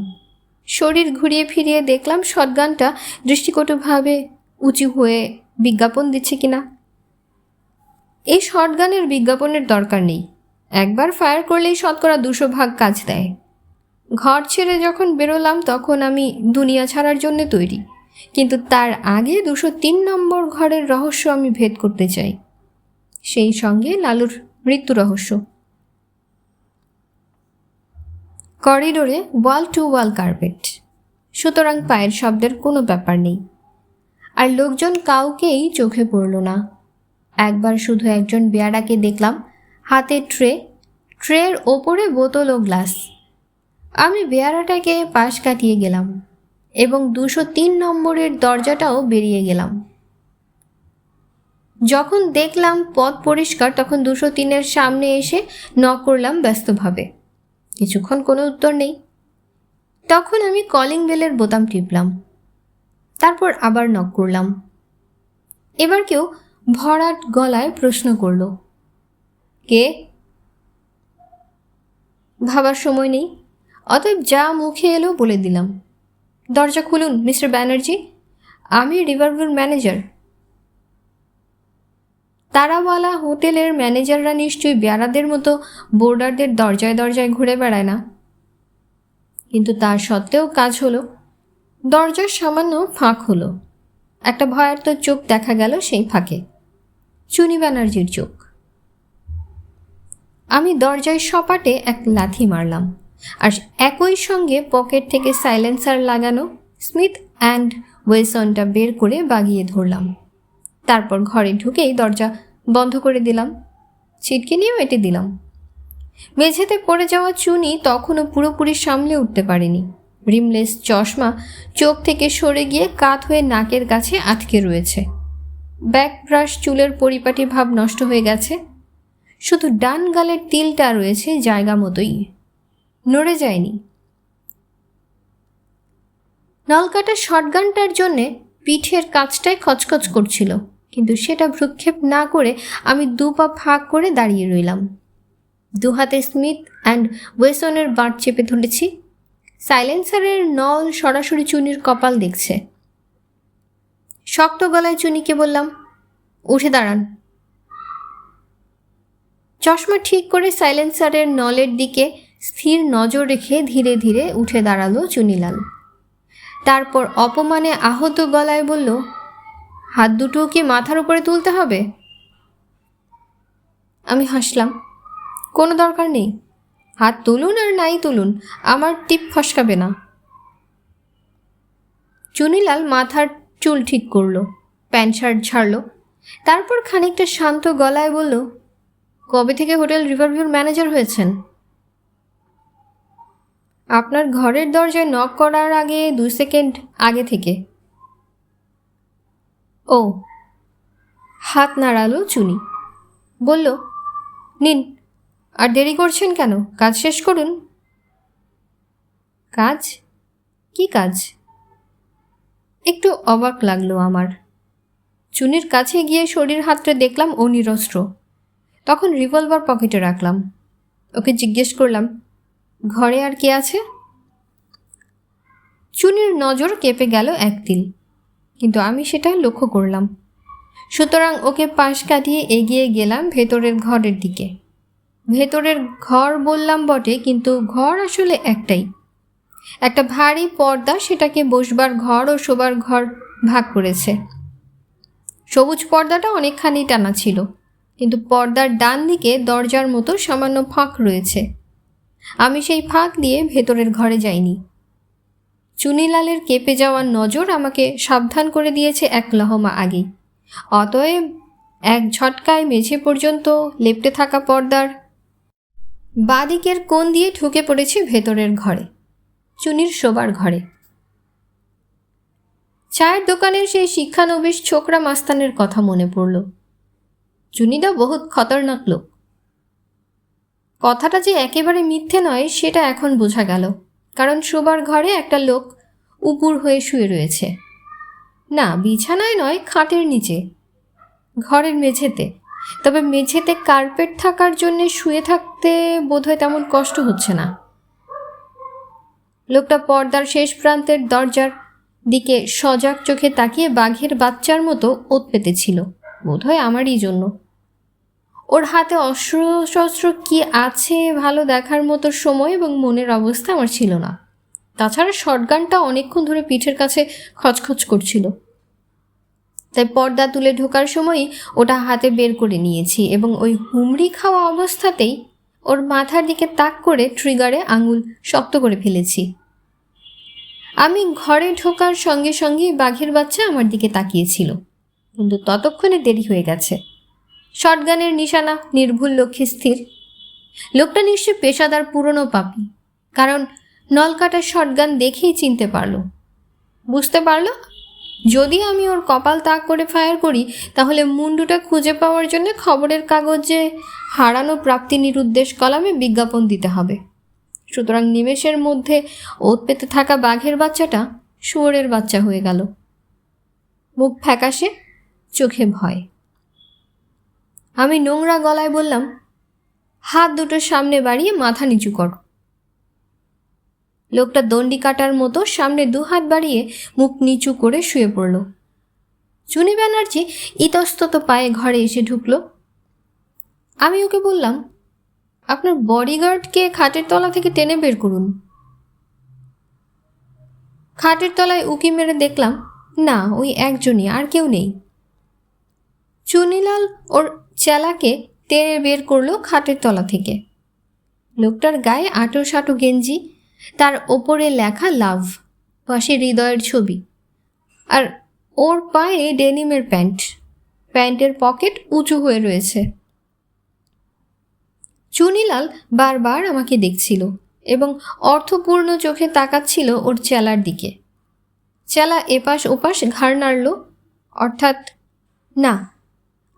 শরীর ঘুরিয়ে ফিরিয়ে দেখলাম শটগানটা দৃষ্টিকটুভাবে উঁচু হয়ে বিজ্ঞাপন দিচ্ছে কিনা। এই শটগানের বিজ্ঞাপনের দরকার নেই, একবার ফায়ার করলেই 200% কাজ দেয়। ঘর ছেড়ে যখন বেরোলাম তখন আমি দুনিয়া ছাড়ার জন্য তৈরি, কিন্তু তার আগে 203 নম্বর ঘরের রহস্য আমি ভেদ করতে চাই, সেই সঙ্গে লালুর মৃত্যু রহস্য। করিডোরে ওয়াল টু ওয়াল কার্পেট, সুতরাং পায়ের শব্দের কোনো ব্যাপার নেই, আর লোকজন কাউকেই চোখে পড়ল না। একবার শুধু একজন বেয়ারাকে দেখলাম, হাতে ট্রের ওপরে বোতল ও গ্লাস। আমি বেয়ারাটাকে পাশ কাটিয়ে গেলাম এবং 203 নম্বরের দরজাটাও বেরিয়ে গেলাম। যখন দেখলাম পথ পরিষ্কার তখন 203-এর সামনে এসে নক করলাম ব্যস্তভাবে। কিছুক্ষণ কোনো উত্তর নেই। তখন আমি কলিং বেলের বোতাম টিপলাম, তারপর আবার নক করলাম। এবার কেউ ভরাট গলায় প্রশ্ন করল, কে? ভাবার সময় নেই, অতএব যা মুখে এলো বলে দিলাম। দরজা খুলুন মিস্টার ব্যানার্জি, আমি রিভারভিউ ম্যানেজার। তারাওয়ালা হোটেলের ম্যানেজাররা নিশ্চয়ই বেয়ারাদের মতো বোর্ডারদের দরজায় দরজায় ঘুরে বেড়ায় না, কিন্তু তার সত্ত্বেও কাজ হলো। দরজার সামান্য ফাঁক হলো, একটা ভয়ার্ত চোখ দেখা গেল সেই ফাঁকে, চুনি ব্যানার্জির চোখ। আমি দরজায় সপাটে এক লাথি মারলাম, আর একই সঙ্গে পকেট থেকে সাইলেন্সার লাগানো স্মিথ অ্যান্ড ওয়েসনটা বের করে বাগিয়ে ধরলাম। তারপর ঘরে ঢুকেই দরজা বন্ধ করে দিলাম, ছিটকে নিয়েও এঁটে দিলাম। মেঝেতে পড়ে যাওয়া চুনি তখনও পুরোপুরি সামলে উঠতে পারেনি। রিমলেস চশমা চোখ থেকে সরে গিয়ে কাত হয়ে নাকের কাছে আটকে রয়েছে। ব্যাক ব্রাশ চুলের পরিপাটি ভাব নষ্ট হয়ে গেছে, শুধু ডান গালের তিলটা রয়েছে জায়গা মতোই, নড়ে যায়নি। নলকাটা শটগানটার জন্যে পিঠের কাছটায় খচখচ করছিল, কিন্তু সেটা ভ্রুক্ষেপ না করে আমি 2 পা ফাঁক করে দাঁড়িয়ে রইলাম। 2 হাতে স্মিথ অ্যান্ড ওয়েসনের বাট চেপে ধরেছি। সাইলেন্সারের নল সরাসরি চুনির কপাল দেখছে। শক্ত গলায় চুনিকে বললাম, উঠে দাঁড়ান। চশমা ঠিক করে সাইলেন্সারের নলের দিকে স্থির নজর রেখে ধীরে ধীরে উঠে দাঁড়ালো চুনিলাল। তারপর অপমানে আহত গলায় বলল, হাত দুটো কি মাথার উপরে তুলতে হবে? আমি হাসলাম, কোনো দরকার নেই, হাত তুলুন আর নাই তুলুন, আমার টিপ ফসকাবে না। চুনিলাল মাথার চুল ঠিক করলো, প্যান্ট শার্ট ঝাড়ল, তারপর খানিকটা শান্ত গলায় বলল, কবে থেকে হোটেল রিভারভিউর ম্যানেজার হয়েছেন? আপনার ঘরের দরজায় নক করার আগে 2 সেকেন্ড আগে থেকে। ও। হাত নাড়ালো চুনি, বলল, নিন, আর দেরি করছেন কেন? কাজ শেষ করুন। কাজ? কি কাজ? একটু অবাক লাগলো আমার। চুনির কাছে গিয়ে শরীর হাতটা দেখলাম ও নিরস্ত্র। তখন রিভলভার পকেটে রাখলাম। ওকে জিজ্ঞেস করলাম, ঘরে আর কে আছে? চুনির নজর কেঁপে গেল একতিল, কিন্তু আমি সেটা লক্ষ্য করলাম। সুতরাং ওকে পাশ কাটিয়ে এগিয়ে গেলাম ভেতরের ঘরের দিকে। ভেতরের ঘর বললাম বটে, কিন্তু ঘর আসলে একটাই, একটা ভারী পর্দা সেটাকে বসবার ঘর ও শোবার ঘর ভাগ করেছে। সবুজ পর্দাটা অনেকখানি টানা ছিল, কিন্তু পর্দার ডান দিকে দরজার মতো সামান্য ফাঁক রয়েছে। আমি সেই ফাঁক দিয়ে ভেতরের ঘরে যাইনি। চুনিলালের কেঁপে যাওয়ার নজর আমাকে সাবধান করে দিয়েছে 1 লহমা আগেই। অতএব এক ঝটকায় মেঝে পর্যন্ত লেপ্টে থাকা পর্দার বাঁদিকের কোণ দিয়ে ঢুকে পড়েছি ভেতরের ঘরে, চুনির শোবার ঘরে। চায়ের দোকানের সেই শিক্ষানবিশ ছোকরা মাস্তানের কথা মনে পড়ল। চুনিদা বহুত খতরনাক লোক। কথাটা যে একেবারে মিথ্যে নয় সেটা এখন বোঝা গেল, কারণ শোবার ঘরে একটা লোক উপুর হয়ে শুয়ে রয়েছে। না, বিছানায় নয়, খাটের নিচে, ঘরের মেঝেতে। তবে মেঝেতে কার্পেট থাকার জন্য শুয়ে থাকতে বোধহয় তেমন কষ্ট হচ্ছে না। লোকটা পর্দার শেষ প্রান্তের দরজার দিকে সজাগ চোখে তাকিয়ে বাঘের বাচ্চার মতো ওত পেতেছিল, বোধহয় আমারই জন্য। ওর হাতে অস্ত্র শস্ত্র কি আছে ভালো দেখার মতো সময় এবং মনের অবস্থা আমার ছিল না। তাছাড়া শটগানটা অনেকক্ষণ ধরে পিঠের কাছে খচখচ করছিল, তাই পর্দা তুলে ঢোকার সময়ই ওটা হাতে বের করে নিয়েছি এবং ওই হুমড়ি খাওয়া অবস্থাতেই ওর মাথার দিকে তাক করে ট্রিগারে আঙুল শক্ত করে ফেলেছি। আমি ঘরে ঢোকার সঙ্গে সঙ্গেই বাঘের বাচ্চা আমার দিকে তাকিয়েছিল, কিন্তু ততক্ষণে দেরি হয়ে গেছে। শটগানের নিশানা নির্ভুল লক্ষ্যে স্থির। লোকটা নিশ্চয়ই পেশাদার পুরনো পাপী, কারণ নলকাটার শটগান দেখেই চিনতে পারল। বুঝতে পারল যদি আমি ওর কপাল তাক করে ফায়ার করি তাহলে মুন্ডুটা খুঁজে পাওয়ার জন্য খবরের কাগজে হারানো প্রাপ্তি নিরুদ্দেশ কলামে বিজ্ঞাপন দিতে হবে। সুতরাং নিমেষের মধ্যে ওত পেতে থাকা বাঘের বাচ্চাটা শুয়োরের বাচ্চা হয়ে গেল। মুখ ফ্যাকাশে, চোখে ভয়। আমি নোংরা গলায় বললাম, হাত দুটো সামনে বাড়িয়ে মাথা নিচু কর। লোকটা দণ্ডি কাটার মতো সামনে 2 হাত বাড়িয়ে মুখ নিচু করে শুয়ে পড়ল। চুনি ব্যানার্জি ইতস্তত পায়ে ঘরে এসে ঢুকল। আমি ওকে বললাম, আপনার বডিগার্ডকে খাটের তলা থেকে টেনে বের করুন। খাটের তলায় উকি মেরে দেখলাম, না, ওই একজনই, আর কেউ নেই। চুনিলাল ওর চেলাকে টেনে বের করলো খাটের তলা থেকে। লোকটার গায়ে আঁটো সাঁটো গেঞ্জি, তার ওপরে লেখা লাভ, পাশে হৃদয়ের ছবি, আর ওর পায়ে ডেনিমের প্যান্ট। প্যান্টের পকেট উঁচু হয়ে রয়েছে। চুনিলাল বারবার আমাকে দেখছিল এবং অর্থপূর্ণ চোখে তাকাচ্ছিল ওর চেলার দিকে। চেলা এপাশ ওপাশ ঘাড় নাড়ল, অর্থাৎ না,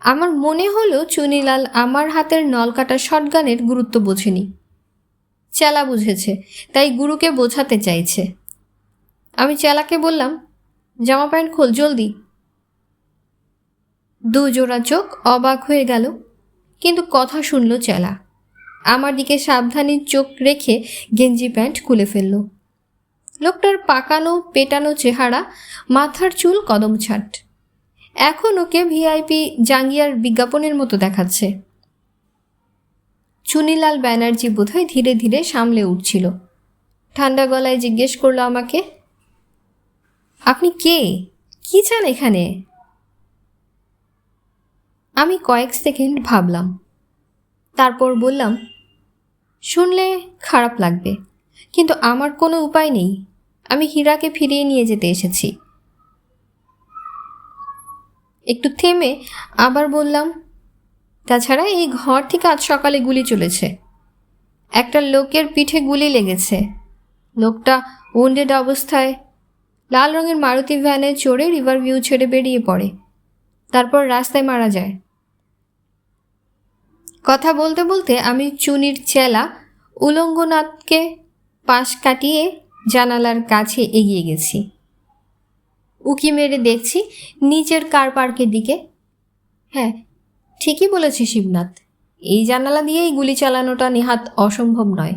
আমার মনে হলো চুনিলাল আমার হাতের নলকাটা শটগানের গুরুত্ব বোঝেনি। চেলা বুঝেছে, তাই গুরুকে বোঝাতে চাইছে। আমি চেলাকে বললাম, জামা প্যান্ট খোল, জলদি। দুজোড়া চোখ অবাক হয়ে গেল, কিন্তু কথা শুনল চেলা। আমার দিকে সাবধানে চোখ রেখে গেঞ্জি প্যান্ট খুলে ফেলল। লোকটার পাকানো পেটানো চেহারা, মাথার চুল কদম ছাট। এখন ওকে ভিআইপি জাঙ্গিয়ার বিজ্ঞাপনের মতো দেখাচ্ছে। চুনিলাল ব্যানার্জি বোধহয় ধীরে ধীরে সামলে উঠছিল। ঠান্ডা গলায় জিজ্ঞেস করলো আমাকে, আপনি কে? কি চান এখানে? আমি কয়েক সেকেন্ড ভাবলাম, তারপর বললাম, শুনলে খারাপ লাগবে, কিন্তু আমার কোনো উপায় নেই। আমি হীরাকে ফিরিয়ে নিয়ে যেতে এসেছি। একটু থেমে আবার বললাম, তাছাড়া এই ঘর থেকে আজ সকালে গুলি চলেছে। একটা লোকের পিঠে গুলি লেগেছে। লোকটা ওন্ডেড অবস্থায় লাল রঙের মারুতি ভ্যানে চড়ে রিভার ভিউ ছেড়ে বেরিয়ে পড়ে, তারপর রাস্তায় মারা যায়। কথা বলতে বলতে আমি চুনির চেলা উলঙ্গনাথকে পাশ কাটিয়ে জানালার কাছে এগিয়ে গেছি। উকি মেরে দেখছি নিচের কার পার্কের দিকে। হ্যাঁ, ঠিকই বলেছে শিবনাথ, এই জানালা দিয়েই গুলি চালানোটা নেহাত অসম্ভব নয়।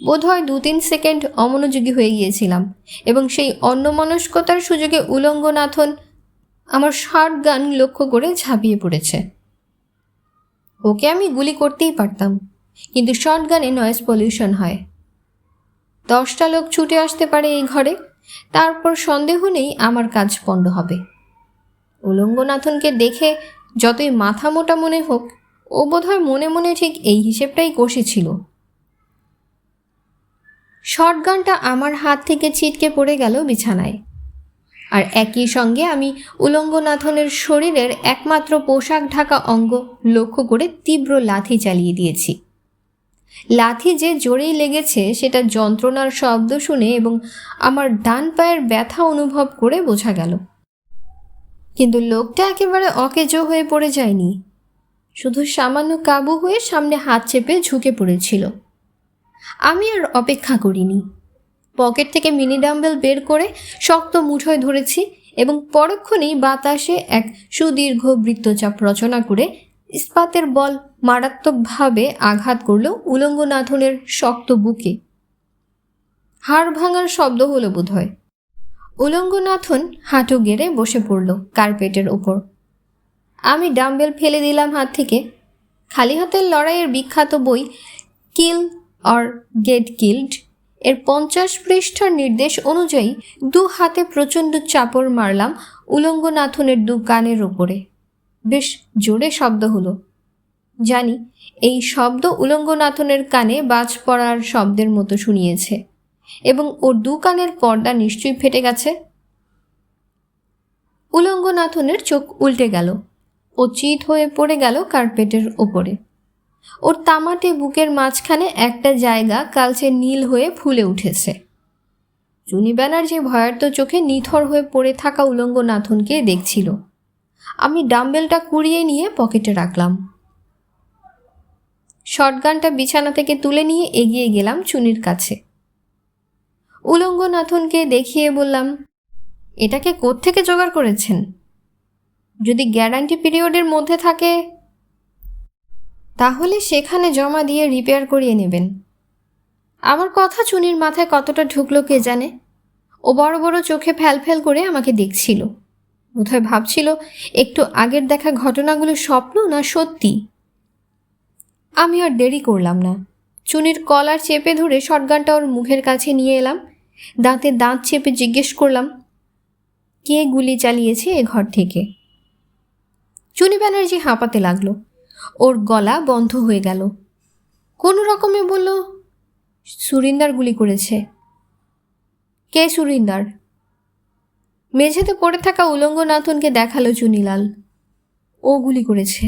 বোধহয় 2-3 সেকেন্ড অমনোযোগী হয়ে গিয়েছিলাম এবং সেই অন্যমনস্কতার সুযোগে উলঙ্গনাথন আমার শর্ট গান লক্ষ্য করে ঝাঁপিয়ে পড়েছে। ওকে আমি গুলি করতেই পারতাম, কিন্তু শর্ট গানে নয়েজ পলিউশন হয়। 10টা লোক ছুটে আসতে পারে এই ঘরে, তারপর সন্দেহ নেই আমার কাজ পণ্ড হবে। উলঙ্গনাথনকে দেখে যতই মাথা মোটা মনে হোক, ও বোধহয় মনে মনে ঠিক এই হিসেবটাই কষেছিল। শটগানটা আমার হাত থেকে ছিটকে পড়ে গেল বিছানায়, আর একই সঙ্গে আমি উলঙ্গনাথনের শরীরের একমাত্র পোশাক ঢাকা অঙ্গ লক্ষ্য করে তীব্র লাথি চালিয়ে দিয়েছি। লাথি যে জোরেই লেগেছে সেটা যন্ত্রণার শব্দ শুনে এবং আমার ডান পায়ের ব্যথা অনুভব করে বোঝা গেল। কিন্তু লোকটা একেবারে অকেজো হয়ে পড়ে যায়নি, শুধু সামান্য কাবু হয়ে সামনে হাত চেপে ঝুঁকে পড়েছিল। আমি আর অপেক্ষা করিনি, পকেট থেকে মিনি ডাম্বেল বের করে শক্ত মুঠোয় ধরেছি এবং পরক্ষণেই বাতাসে এক সুদীর্ঘ বৃত্তচাপ রচনা করে ইস্পাতের বল মারাত্মকভাবে আঘাত করল উলঙ্গনাথনের শক্ত বুকে। হাড় ভাঙার শব্দ হলো বোধহয়। উলঙ্গনাথন হাঁটু গেড়ে বসে পড়ল কার্পেটের ওপর। আমি ডাম্বেল ফেলে দিলাম হাত থেকে। খালি হাতের লড়াইয়ের বিখ্যাত বই কিল অর গেট কিল্ড এর 50 পৃষ্ঠার নির্দেশ অনুযায়ী 2 হাতে প্রচণ্ড চাপড় মারলাম উলঙ্গনাথনের 2 কানের ওপরে। বেশ জোরে শব্দ হলো। জানি এই শব্দ উলঙ্গনাথনের কানে বাজ পড়ার শব্দের মতো শুনিয়েছে এবং ওর 2 কানের পর্দা নিশ্চয়ই ফেটে গেছে। উলঙ্গনাথনের চোখ উল্টে গেল। ও চিত হয়ে পড়ে গেল কার্পেটের ওপরে। ওর তামাটে বুকের মাঝখানে একটা জায়গা কালচে নীল হয়ে ফুলে উঠেছে। চুনি ব্যানার্জি ভয়ার্ত চোখে নিথর হয়ে পড়ে থাকা উলঙ্গনাথনকে দেখছিল। আমি ডাম্বেলটা কুড়িয়ে নিয়ে পকেটে রাখলাম। শটগানটা বিছানা থেকে তুলে নিয়ে এগিয়ে গেলাম চুনির কাছে। উলঙ্গনাথনকে দেখিয়ে বললাম, এটাকে কোত্থেকে জোগাড় করেছেন? যদি গ্যারান্টি পিরিয়ডের মধ্যে থাকে তাহলে সেখানে জমা দিয়ে রিপেয়ার করিয়ে নেবেন। আমার কথা চুনির মাথায় কতটা ঢুকলো কে জানে। ও বড় বড় চোখে ফ্যাল করে আমাকে দেখছিল। বোধহয় ভাবছিল একটু আগের দেখা ঘটনাগুলো স্বপ্ন না সত্যি। আমি আর দেরি করলাম না। চুনির কলার চেপে ধরে শটগানটা ওর মুখের কাছে নিয়ে এলাম। দাঁতে দাঁত চেপে জিজ্ঞেস করলাম, কে গুলি চালিয়েছে এ ঘর থেকে? চুনি ব্যানার্জি হাঁপাতে লাগলো। ওর গলা বন্ধ হয়ে গেল। কোনো রকমে বলল, সুরিন্দার গুলি করেছে। কে সুরিন্দার? মেঝেতে পড়ে থাকা উলঙ্গনাথনকে দেখালো চুনিলাল। ও গুলি করেছে।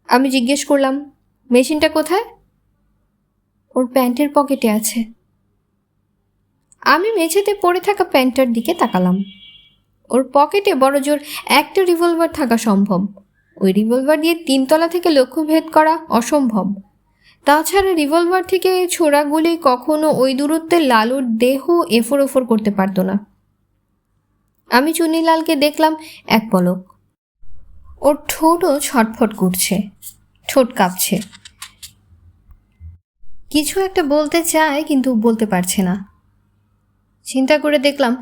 আমি জিজ্ঞেস করলাম, মেশিনটা কোথায়? ওর প্যান্টের পকেটে আছে। আমি মেঝেতে পড়ে থাকা প্যান্টটার দিকে তাকালাম। ওর পকেটে বড় জোর একটা রিভলভার থাকা সম্ভব। ওই রিভলভার দিয়ে 3 তলা থেকে লক্ষ্যভেদ করা অসম্ভব। তাছাড়া রিভলভার থেকে ছোড়া গুলি কখনো ওই দূরত্বে লালুর দেহ এফোর ওফর করতে পারত না। আমি চুনিলালকে দেখলাম এক পলক। ওর ঠোঁটও ছটফট করছে, ঠোঁট কাঁপছে। কিছু একটা বলতে চায় কিন্তু বলতে পারছে না। চিন্তা করে দেখলাম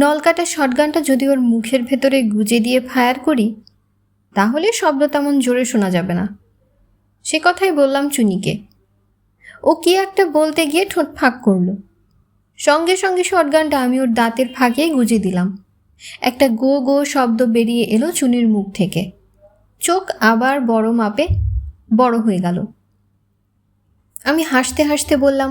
নলকাটা শটগানটা যদি ওর মুখের ভেতরে গুজে দিয়ে ফায়ার করি তাহলে শব্দ তেমন জোরে শোনা যাবে না। সে কথাই বললাম চুনিকে। ও কি একটা বলতে গিয়ে ঠোঁট ফাঁক করলো। সঙ্গে সঙ্গে শটগানটা আমি ওর দাঁতের ফাঁকে গুজে দিলাম। একটা গো গো শব্দ বেরিয়ে এলো চুনির মুখ থেকে। চোখ আবার বড় মাপে বড় হয়ে গেল। আমি হাসতে হাসতে বললাম,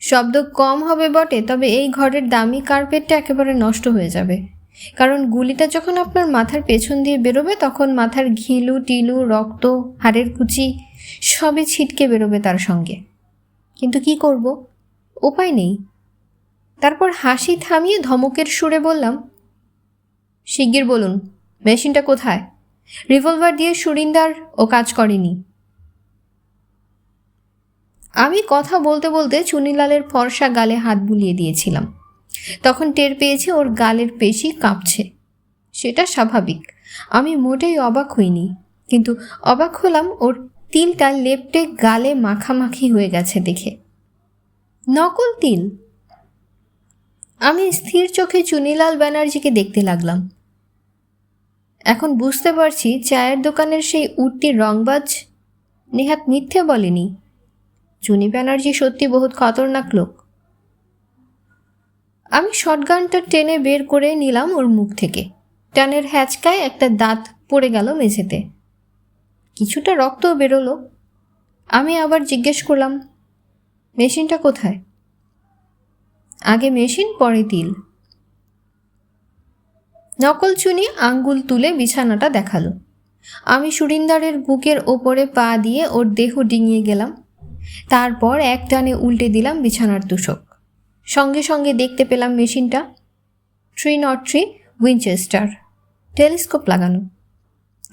শব্দ কম হবে বটে, তবে এই ঘরের দামি কার্পেটটা একেবারে নষ্ট হয়ে যাবে, কারণ গুলিটা যখন আপনার মাথার পেছন দিয়ে বেরোবে তখন মাথার ঘিলু টিলু রক্ত হাড়ের কুচি সবই ছিটকে বেরোবে তার সঙ্গে। কিন্তু কি করব, উপায় নেই। তারপর হাসি থামিয়ে ধমকের সুরে বললাম, শিগগির বলুন মেশিনটা কোথায়? রিভলভার দিয়ে সুরিন্দার ও কাজ করেনি। আমি কথা বলতে বলতে চুনিলালের ফর্সা গালে হাত বুলিয়ে দিয়েছিলাম। তখন টের পেয়েছি ওর গালের পেশি কাঁপছে। সেটা স্বাভাবিক, আমি মোটেই অবাক হইনি, কিন্তু অবাক হলাম ওর তিলটা লেপ্টে গালে মাখামাখি হয়ে গেছে দেখে। নকল তিল। আমি স্থির চোখে চুনিলাল ব্যানার্জিকে দেখতে লাগলাম। এখন বুঝতে পারছি চায়ের দোকানের সেই উঠতি রংবাজ নেহাত মিথ্যে বলেনি। চুনি ব্যানার্জি সত্যি বহুত খতরনাক লোক। আমি শটগানটা টেনে বের করে নিলাম ওর মুখ থেকে। টানের হ্যাচকায় একটা দাঁত পড়ে গেল মেঝেতে, কিছুটা রক্তও বেরোলো। আমি আবার জিজ্ঞেস করলাম, মেশিনটা কোথায়? আগে মেশিন পরে তিল। নকল চুনি আঙ্গুল তুলে বিছানাটা দেখালো। আমি সুরিন্দারের বুকের ওপরে পা দিয়ে ওর দেহ ডিঙিয়ে গেলাম। তারপর এক টানে উল্টে দিলাম বিছানার তোষক। সঙ্গে সঙ্গে দেখতে পেলাম মেশিনটা 303 উইনচেস্টার, টেলিস্কোপ লাগানো।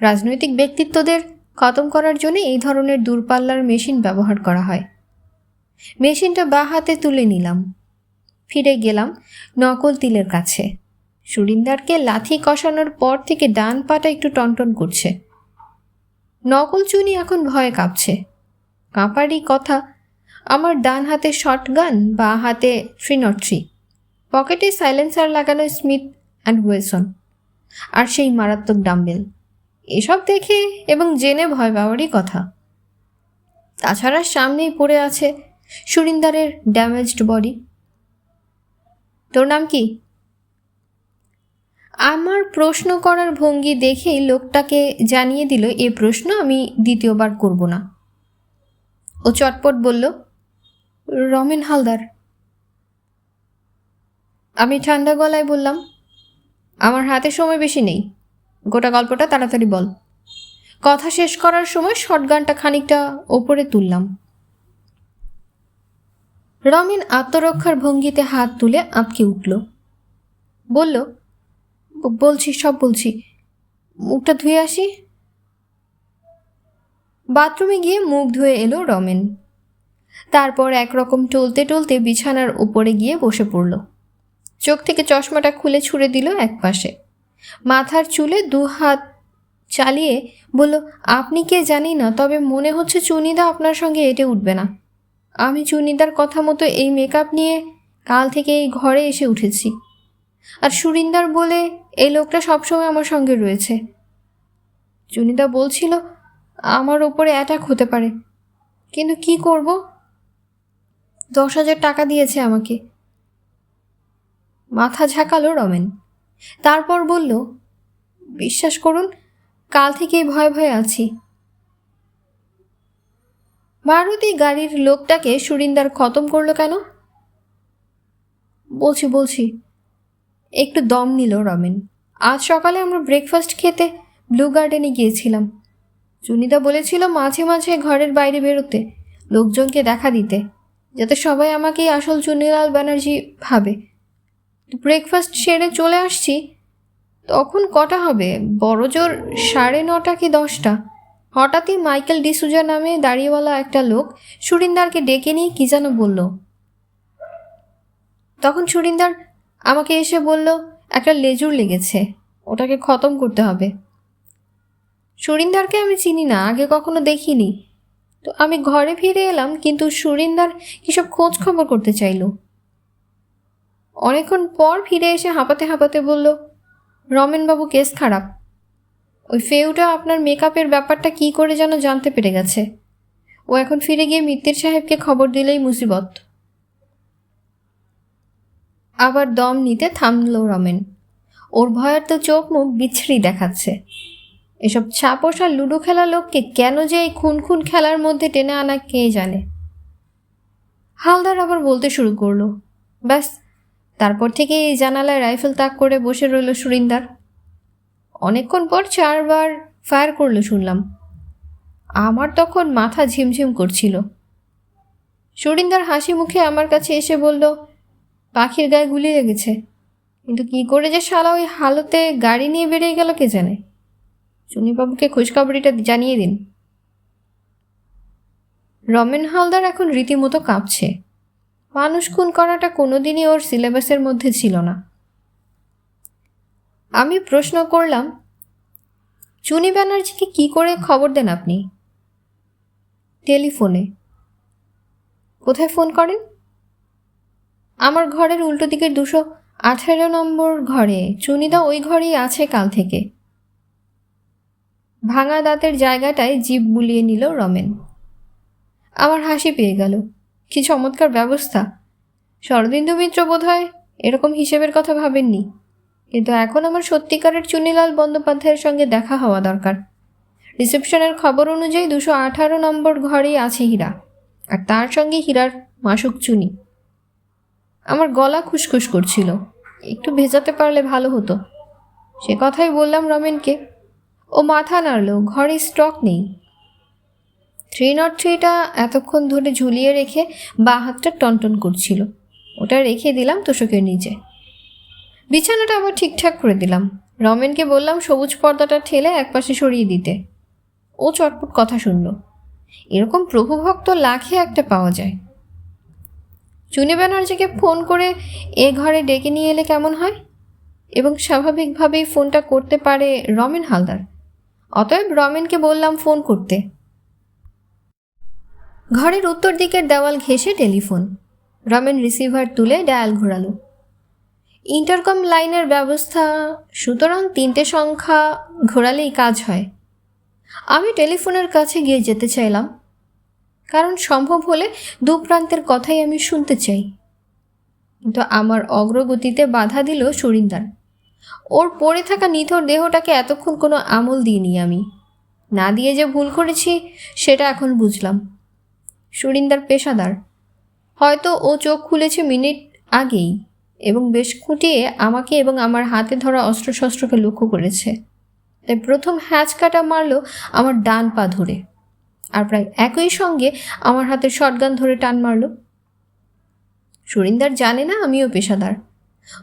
রাজনৈতিক ব্যক্তিত্বদের খতম করার জন্য এই ধরনের দূরপাল্লার মেশিন ব্যবহার করা হয়। মেশিনটা বাঁ হাতে তুলে নিলাম। ফিরে গেলাম নকল তিলের কাছে। সুরিন্দারকে লাথি কষানোর পর থেকে ডান পাটা একটু টনটন করছে। নকল চুনি এখন ভয়ে কাঁপছে। কাঁপারই কথা, আমার ডান হাতে শটগান, বাঁ হাতে 303, পকেটে সাইলেন্সার লাগানো স্মিথ অ্যান্ড ওয়েসন, আর সেই মারাত্মক ডাম্বেল। এসব দেখে এবং জেনে ভয় পাওয়ারই কথা। তাছাড়া সামনেই পড়ে আছে সুরিন্দারের ড্যামেজড বডি। তোর নাম কি? আমার প্রশ্ন করার ভঙ্গি দেখেই লোকটাকে জানিয়ে দিল এ প্রশ্ন আমি দ্বিতীয়বার করব না। ও চটপট বলল, রমেন হালদার। আমি ঠান্ডা গলায় বললাম, আমার হাতে সময় বেশি নেই, গোটা গল্পটা তাড়াতাড়ি বল। কথা শেষ করার সময় শটগানটা খানিকটা ওপরে তুললাম। রমেন আত্মরক্ষার ভঙ্গিতে হাত তুলে আঁতকে উঠল। বলল, বলছি, সব বলছি, মুখটা ধুয়ে আসি। বাথরুমে গিয়ে মুখ ধুয়ে এলো রমেন। তারপর একরকম টলতে টলতে বিছানার উপরে গিয়ে বসে পড়ল। চোখ থেকে চশমাটা খুলে ছুঁড়ে দিল একপাশে। মাথার চুলে দু হাত চালিয়ে বলল, আপনি কে জানি না, তবে মনে হচ্ছে চুনিদা আপনার সঙ্গে এঁটে উঠবে না। আমি চুনিদার কথা মতো এই মেকআপ নিয়ে কাল থেকে এই ঘরে এসে উঠেছি, আর সুরিন্দার বলে এই লোকটা সবসময় আমার সঙ্গে রয়েছে। চুনিদা বলছিল আমার ওপরে অ্যাটাক হতে পারে, কিন্তু কি করব? 10,000 টাকা দিয়েছে আমাকে। মাথা ঝাঁকালো রমেন। তারপর বলল, বিশ্বাস করুন কাল থেকেই ভয়ে ভয়ে আছি। মারুতি গাড়ির লোকটাকে সুরিন্দার খতম করলো কেন? বলছি। একটু দম নিল রমেন। আজ সকালে আমরা ব্রেকফাস্ট খেতে ব্লু গার্ডেনে গিয়েছিলাম। চুনিদা বলেছিল মাঝে মাঝে ঘরের বাইরে বেরোতে, লোকজনকে দেখা দিতে, যাতে সবাই আমাকেই আসল চুনিলাল ব্যানার্জি ভাবে। ব্রেকফাস্ট সেরে চলে আসছি, তখন কটা হবে, বড় জোর 9:30 কি 10টা। হঠাৎই মাইকেল ডিসুজা নামে দাড়িওয়ালা একটা লোক সুরিন্দারকে ডেকে নিয়ে কী যেন বলল। তখন সুরিন্দার আমাকে এসে বলল একটা লেজুর লেগেছে, ওটাকে খতম করতে হবে। সুরিন্দারকে আমি চিনি না, আগে কখনো দেখিনি। তো আমি ঘরে ফিরে এলাম, কিন্তু সুরিন্দার কিসব খোঁজ খবর করতে চাইল। অনেকক্ষণ পর ফিরে এসে হাঁপাতে হাঁপাতে বলল, রমেনবাবু কেস খারাপ। ওই ফেউটা আপনার মেকআপের ব্যাপারটা কি করে যেন জানতে পেরে গেছে। ও এখন ফিরে গিয়ে মিত্তির সাহেবকে খবর দিলেই মুসিবত। আবার দম নিতে থামল রমেন। ওর ভয়ার তো চোখ মুখ বিচ্ছিরি দেখাচ্ছে। এসব ছাপোষা লুডো খেলা লোককে কেন যে এই খুন খুন খেলার মধ্যে টেনে আনা কে জানে। হালদার আবার বলতে শুরু করলো। ব্যাস, তারপর থেকে এই জানালায় রাইফেল তাক করে বসে রইল সুরিন্দার। অনেকক্ষণ পর 4 বার ফায়ার করলো শুনলাম। আমার তখন মাথা ঝিমঝিম করছিল। সুরিন্দার হাসি মুখে আমার কাছে এসে বলল, পাখির গায়ে গুলি লেগেছে, কিন্তু কি করে যে শালা ওই হালতে গাড়ি নিয়ে বেরিয়ে গেল কে জানে। চুনিবাবুকে খোঁজখবরিটা জানিয়ে দিন। রমেন হালদার এখন রীতিমতো কাঁপছে। মানুষ খুন করাটা কোনোদিনই ওর সিলেবাসের মধ্যে ছিল না। আমি প্রশ্ন করলাম, চুনি ব্যানার্জিকে কি করে খবর দেন আপনি? টেলিফোনে। কোথায় ফোন করেন? আমার ঘরের উল্টো দিকের 218 নম্বর ঘরে। চুনিদা ওই ঘরেই আছে কাল থেকে। ভাঙা দাঁতের জায়গাটায় জিভ বুলিয়ে নিল রমেন। আমার হাসি পেয়ে গেল। কি চমৎকার ব্যবস্থা! শরদিন্দু মিত্র বোধহয় এরকম হিসেবের কথা ভাবেননি। কিন্তু এখন আমার সত্যিকারের চুনিলাল বন্দ্যোপাধ্যায়ের সঙ্গে দেখা হওয়া দরকার। রিসেপশনের খবর অনুযায়ী 218 নম্বর ঘরেই আছে হীরা, আর তার সঙ্গে হীরার মাসুক চুনি। আমার গলা খুসখুস করছিল, একটু ভেজাতে পারলে ভালো হতো। সে কথাই বললাম রমেনকে। ও মাথা নাড়ল, ঘরে স্টক নেই। 303টা এতক্ষণ ধরে ঝুলিয়ে রেখে বাঁ হাতটা টনটন করছিল। ওটা রেখে দিলাম তোষকের নিচে। বিছানাটা আবার ঠিকঠাক করে দিলাম। রমেনকে বললাম সবুজ পর্দাটা ঠেলে একপাশে সরিয়ে দিতে। ও চটপট কথা শুনল। এরকম প্রভুভক্ত লাখে একটা পাওয়া যায়। চুনি ব্যানার্জিকে ফোন করে এ ঘরে ডেকে নিয়ে এলে কেমন হয়? এবং স্বাভাবিকভাবেই ফোনটা করতে পারে রমেন হালদার। অতএব রমেনকে বললাম ফোন করতে। ঘরের উত্তর দিকের দেওয়াল ঘেঁষে টেলিফোন। রমেন রিসিভার তুলে ডায়াল ঘোরালো। ইন্টারকম লাইনের ব্যবস্থা, সুতরাং 3টে সংখ্যা ঘোরালেই কাজ হয়। আমি টেলিফোনের কাছে গিয়ে যেতে চাইলাম, কারণ সম্ভব হলে দু প্রান্তের কথাই আমি শুনতে চাই। কিন্তু আমার অগ্রগতিতে বাধা দিল সুরিন্দার। ওর পড়ে থাকা নিথর দেহটাকে এতক্ষণ কোনো আমল দিইনি আমি। না দিয়ে যে ভুল করেছি সেটা এখন বুঝলাম। সুরিন্দার পেশাদার। হয়তো ও চোখ খুলেছে মিনিট আগেই এবং বেশ খুঁটিয়ে আমাকে এবং আমার হাতে ধরা অস্ত্রশস্ত্রকে লক্ষ্য করেছে। তাই প্রথম হ্যাঁচকাটা মারল আমার ডান পা ধরে, আর প্রায় একই সঙ্গে আমার হাতে শটগান ধরে টান মারল। সুরিন্দার জানে না আমিও পেশাদার।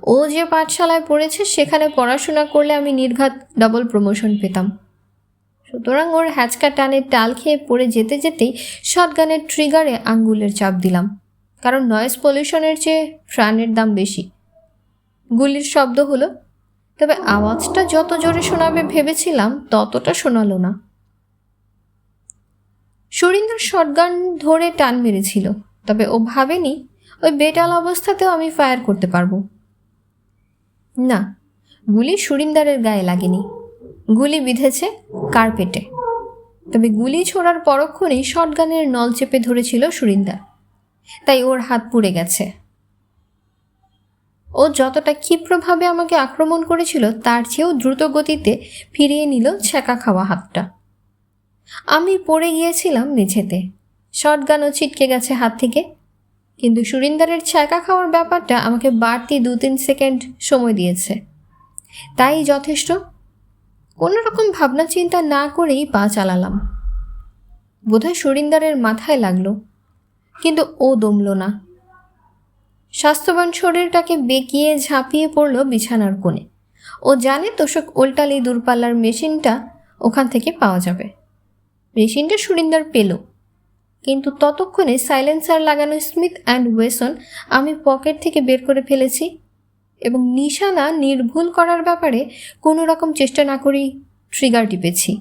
ও যে পাঠশালায় পড়েছে সেখানে পড়াশোনা করলে আমি নির্ঘাত ডাবল প্রমোশন পেতাম। সুতরাং ওর হ্যাচকা টানের টাল খেয়ে পড়ে যেতে যেতেই শটগানের ট্রিগারে আঙ্গুলের চাপ দিলাম, কারণ নয়েজ পলিউশনের চেয়ে প্রাণের দাম বেশি। গুলির শব্দ হলো, তবে আওয়াজটা যত জোরে শোনাবে ভেবেছিলাম ততটা শোনালো না। সুরিন্দার শটগান ধরে টান মেরেছিল, তবে ও ভাবেনি ওই বেটাল অবস্থাতেও আমি ফায়ার করতে পারবো। না, গুলি সুরিন্দারের গায়ে লাগেনি। গুলি বিঁধেছে কার্পেটে। তবে গুলি ছোড়ার পরক্ষণেই শটগানের নল চেপে ধরেছিল সুরিন্দার, তাই ওর হাত পুড়ে গেছে। ও যতটা ক্ষিপ্রভাবে আমাকে আক্রমণ করেছিল তার চেয়েও দ্রুত গতিতে ফিরিয়ে নিল ছ্যাঁকা খাওয়া হাতটা। আমি পড়ে গিয়েছিলাম মেঝেতে। শটগানও ছিটকে গেছে হাত থেকে, কিন্তু সুরিন্দারের ছ্যাঁকা খাওয়ার ব্যাপারটা আমাকে বাড়তি 2-3 সেকেন্ড সময় দিয়েছে, তাই যথেষ্ট। কোনো রকম ভাবনা চিন্তা না করেই পা চালালাম। বোধহয় সুরিন্দারের মাথায় লাগলো, কিন্তু ও দমল না। স্বাস্থ্যবান শরীরটাকে বেঁকিয়ে ঝাঁপিয়ে পড়ল বিছানার কোণে। ও জানে তোষক ওল্টালেই দূরপাল্লার মেশিনটা ওখান থেকে পাওয়া যাবে। মেশিনটা সুরিন্দার পেল, কিন্তু ততক্ষণে সাইলেন্সার লাগানো স্মিথ অ্যান্ড ওয়েসন আমি পকেট থেকে বের করে ফেলেছি এবং নিশানা নির্ভুল করার ব্যাপারে কোনো রকম চেষ্টা না করেই ট্রিগার টিপেছি।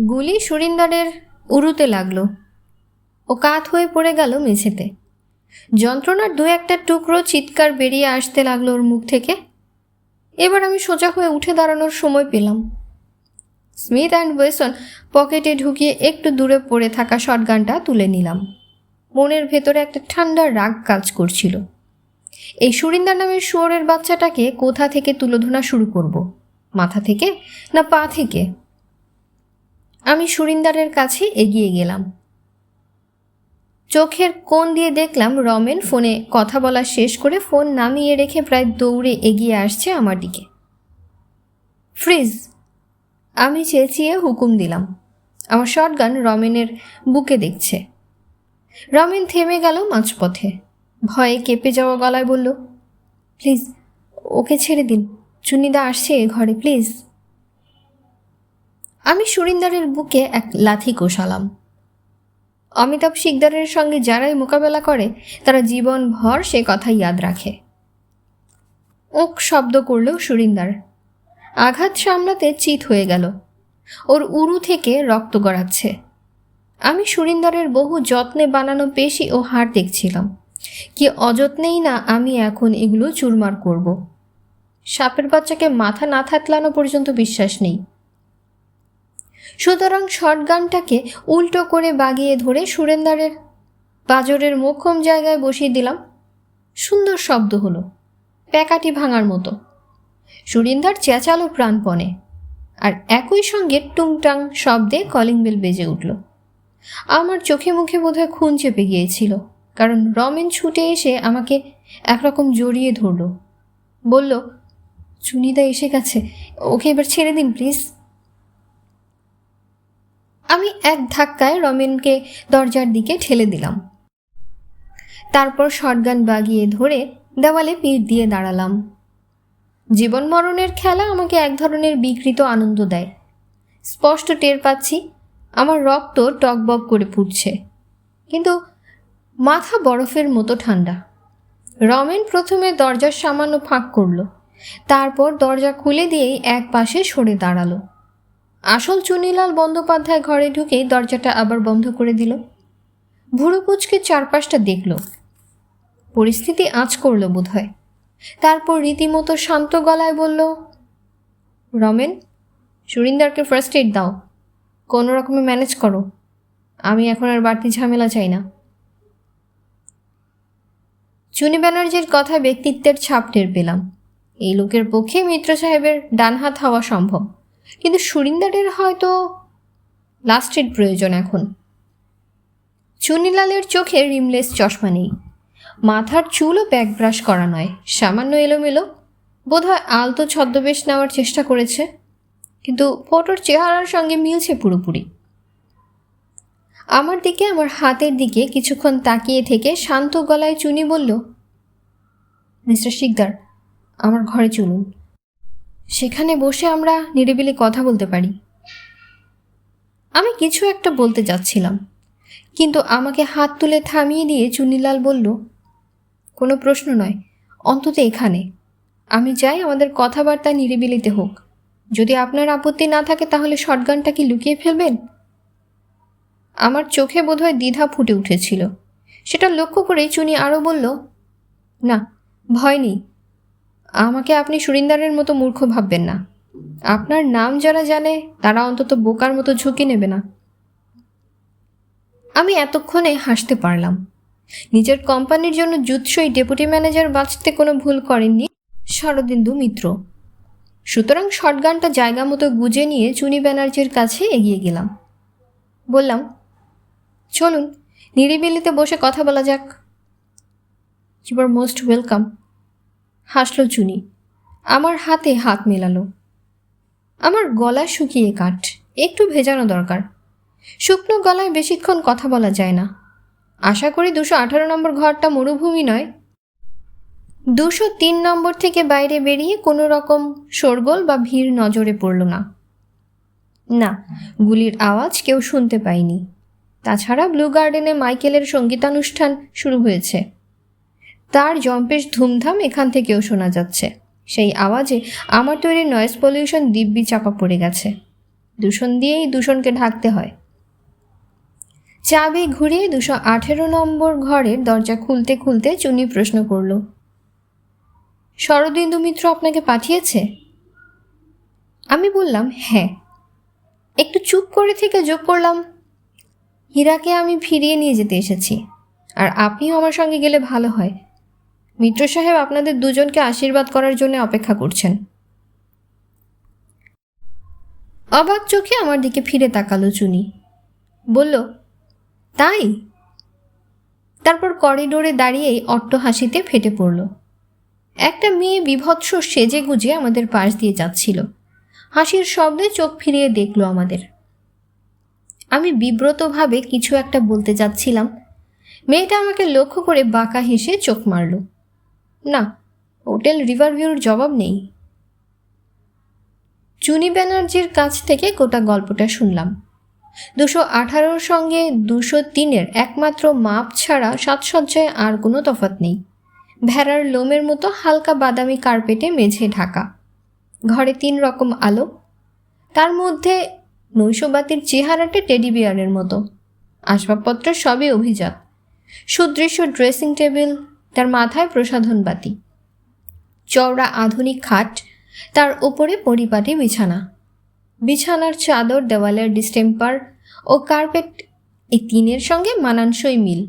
গুলি সুরিন্দারের উড়ুতে লাগলো। ও কাত হয়ে পড়ে গেল মেঝেতে। যন্ত্রণার দু একটা টুকরো চিৎকার বেরিয়ে আসতে লাগলো ওর মুখ থেকে। এবার আমি সোজা হয়ে উঠে দাঁড়ানোর সময় পেলাম। স্মিথ অ্যান্ড ওয়েসন পকেটে ঢুকিয়ে একটু দূরে পড়ে থাকা শটগানটা তুলে নিলাম। মনের ভেতরে একটা ঠান্ডা রাগ কাজ করছিল। এই সুরিন্দার নামের শুয়োরের বাচ্চাটাকে কোথা থেকে তুলোধনা শুরু করব? মাথা থেকে না পা থেকে? আমি সুরিন্দারের কাছে এগিয়ে গেলাম। চোখের কোণ দিয়ে দেখলাম রমেন ফোনে কথা বলা শেষ করে ফোন নামিয়ে রেখে প্রায় দৌড়ে এগিয়ে আসছে আমার দিকে। ফ্রিজ! আমি চেঁচিয়ে হুকুম দিলাম। আমার শটগান রমেনের বুকে দেখছে। রমেন থেমে গেল মাঝপথে। ভয়ে কেঁপে যাওয়া গলায় বলল, প্লিজ ওকে ছেড়ে দিন, চুনিদা আসছে ঘরে, প্লিজ। আমি সুরিন্দারের বুকে এক লাথি কষালাম। অমিতাভ শিকদারের সঙ্গে যারাই মোকাবেলা করে তারা জীবনভর সে কথা ইয়াদ রাখে। ওক শব্দ করল সুরিন্দার। আঘাত সামলাতে চিত হয়ে গেল। ওর উরু থেকে রক্ত গড়াচ্ছে। আমি সুরিন্দারের বহু যত্নে বানানো পেশি ও হাড় দেখছিলাম। কি অযত্নেই না আমি এখন এগুলো চুরমার করব। সাপের বাচ্চাকে মাথা না থাতলানো পর্যন্ত বিশ্বাস নেই। সুতরাং শটগানটাকে উল্টো করে বাগিয়ে ধরে সুরেন্দারের পাঁজরের মোক্ষম জায়গায় বসিয়ে দিলাম। সুন্দর শব্দ হলো, প্যাকাটি ভাঙার মতো। সুরিন্দার চেঁচালো প্রাণপণে, আর একই সঙ্গে টুংটাং শব্দে কলিং বেল বেজে উঠল। আমার চোখে মুখে বোধহয় খুন চেপে গিয়েছিল, কারণ রমেন ছুটে এসে আমাকে একরকম জড়িয়ে ধরল। বলল, চুনিদা এসে গেছে, ওকে এবার ছেড়ে দিন প্লিজ। আমি এক ধাক্কায় রমেনকে দরজার দিকে ঠেলে দিলাম। তারপর শটগান বাগিয়ে ধরে দেওয়ালে পিঠ দিয়ে দাঁড়ালাম। জীবন মরণের খেলা আমাকে এক ধরনের বিকৃত আনন্দ দেয়। স্পষ্ট টের পাচ্ছি আমার রক্ত টকবক করে ফুটছে, কিন্তু মাথা বরফের মতো ঠান্ডা। রমেন প্রথমে দরজার সামান্য ফাঁক করল, তারপর দরজা খুলে দিয়েই এক পাশে সরে দাঁড়ালো। আসল চুনিলাল বন্দ্যোপাধ্যায় ঘরে ঢুকেই দরজাটা আবার বন্ধ করে দিল। ভুরু কুচকে চারপাশটা দেখল। পরিস্থিতি আঁচ করল বোধহয়। তারপর রীতিমতো শান্ত গলায় বলল, রমেন, সুরিন্দারকে ফার্স্ট এড দাও, কোনো রকমে ম্যানেজ করো। আমি এখন আর বাড়তি ঝামেলা চাই না। চুনি ব্যানার্জির কথা ব্যক্তিত্বের ছাপ টের পেলাম। এই লোকের পক্ষে মিত্র সাহেবের ডান হাত হওয়া সম্ভব, কিন্তু সুরিন্দারের হয়তো লাস্ট এড প্রয়োজন এখন। চুনিলালের চোখে রিমলেস চশমা নেই, মাথার চুলও ব্যাক ব্রাশ করা নয়, সামান্য এলোমেলো। বোধহয় আলতো ছদ্মবেশ নেওয়ার চেষ্টা করেছে, কিন্তু ফটোর চেহারার সঙ্গে মিলছে পুরোপুরি। আমার দিকে, আমার হাতের দিকে কিছুক্ষণ তাকিয়ে থেকে শান্ত গলায় চুনি বলল, মিস্টার শিকদার, আমার ঘরে চলুন, সেখানে বসে আমরা নিরিবিলি কথা বলতে পারি। আমি কিছু একটা বলতে যাচ্ছিলাম, কিন্তু আমাকে হাত তুলে থামিয়ে দিয়ে চুনিলাল বলল, কোনো প্রশ্ন নয়, অন্তত এখানে। আমি চাই আমাদের কথাবার্তা নিরিবিলিতে হোক। যদি আপনার আপত্তি না থাকে তাহলে শটগানটা কি লুকিয়ে ফেলবেন? আমার চোখে বোধহয় দ্বিধা ফুটে উঠেছিল। সেটা লক্ষ্য করেই চুনি আরও বলল, না, ভয় নেই। আমাকে আপনি সুরিন্দারের মতো মূর্খ ভাববেন না। আপনার নাম যারা জানে তারা অন্তত বোকার মতো ঝুঁকি নেবে না। আমি এতক্ষণে হাসতে পারলাম। নিজের কোম্পানির জন্য জুৎসই ডেপুটি ম্যানেজার বাঁচতে কোনো ভুল করেননি শরদিন্দু মিত্র। সুতরাং শটগানটা জায়গা মতো গুজে নিয়ে চুনি ব্যানার্জির কাছে এগিয়ে গেলাম। বললাম, চলুন নিরিবিলিতে বসে কথা বলা যাক। You are most welcome. হাসল চুনি, আমার হাতে হাত মেলালো। আমার গলা শুকিয়ে কাঠ, একটু ভেজানো দরকার। শুকনো গলায় বেশিক্ষণ কথা বলা যায় না। আশা করি 218 নম্বর ঘরটা মরুভূমি নয়। 203 নম্বর থেকে বাইরে বেরিয়ে কোনো রকম শোরগোল বা ভিড় নজরে পড়ল না। না, গুলির আওয়াজ কেউ শুনতে পায়নি। তাছাড়া ব্লু গার্ডেনে মাইকেলের সঙ্গীতানুষ্ঠান শুরু হয়েছে। তার জম্পেশ ধুমধাম এখান থেকেও শোনা যাচ্ছে। সেই আওয়াজে আমার তৈরি নয়েজ পলিউশন দিব্যি চাপা পড়ে গেছে। দূষণ দিয়েই দূষণকে ঢাকতে হয়। চাবি ঘুরিয়ে 218 নম্বর ঘরের দরজা খুলতে খুলতে চুনি প্রশ্ন করল, শরদিন্দু মিত্র আপনাকে পাঠিয়েছে? আমি বললাম হ্যাঁ। একটু চুপ করে থেকে যোগ করলাম, হীরাকে আমি ফিরিয়ে নিয়ে যেতে এসেছি, আর আপনিও আমার সঙ্গে গেলে ভালো হয়। মিত্র সাহেব আপনাদের দুজনকে আশীর্বাদ করার জন্য অপেক্ষা করছেন। অবাক চোখে আমার দিকে ফিরে তাকালো চুনি, বলল, তাই? তারপর করিডোরে দাঁড়িয়েই অট্ট হাসিতে ফেটে পড়ল। একটা মেয়ে বিভৎস সেজে গুজে আমাদের পাশ দিয়ে যাচ্ছিল, হাসির শব্দে চোখ ফিরিয়ে দেখল আমাদের। আমি বিব্রতভাবে কিছু একটা বলতে যাচ্ছিলাম, মেয়েটা আমাকে লক্ষ্য করে বাঁকা হেসে চোখ মারল। না, হোটেল রিভারভিউর জবাব নেই। চুনি ব্যানার্জির কাছ থেকে গোটা গল্পটা শুনলাম। 218 সঙ্গে 203 একমাত্র মাপ ছাড়া সাজসজ্জায় আর কোনো তফাৎ নেই। ভেড়ার লোমের মতো হালকা বাদামি কার্পেটে মেঝে ঢাকা, ঘরে 3 রকম আলো, তার মধ্যে নৈশবাতির চেহারাটা টেডি বিয়ারের মতো। আসবাবপত্র সবই অভিজাত, সুদৃশ্য ড্রেসিং টেবিল, তার মাথায় প্রসাধন বাতি, চওড়া আধুনিক খাট, তার উপরে পরিপাটি বিছানা, বিছানার চাদর দেওয়ালের ডিস্টেম্পার ও কার্পেট, এই 3 সঙ্গে মানানসই মিল।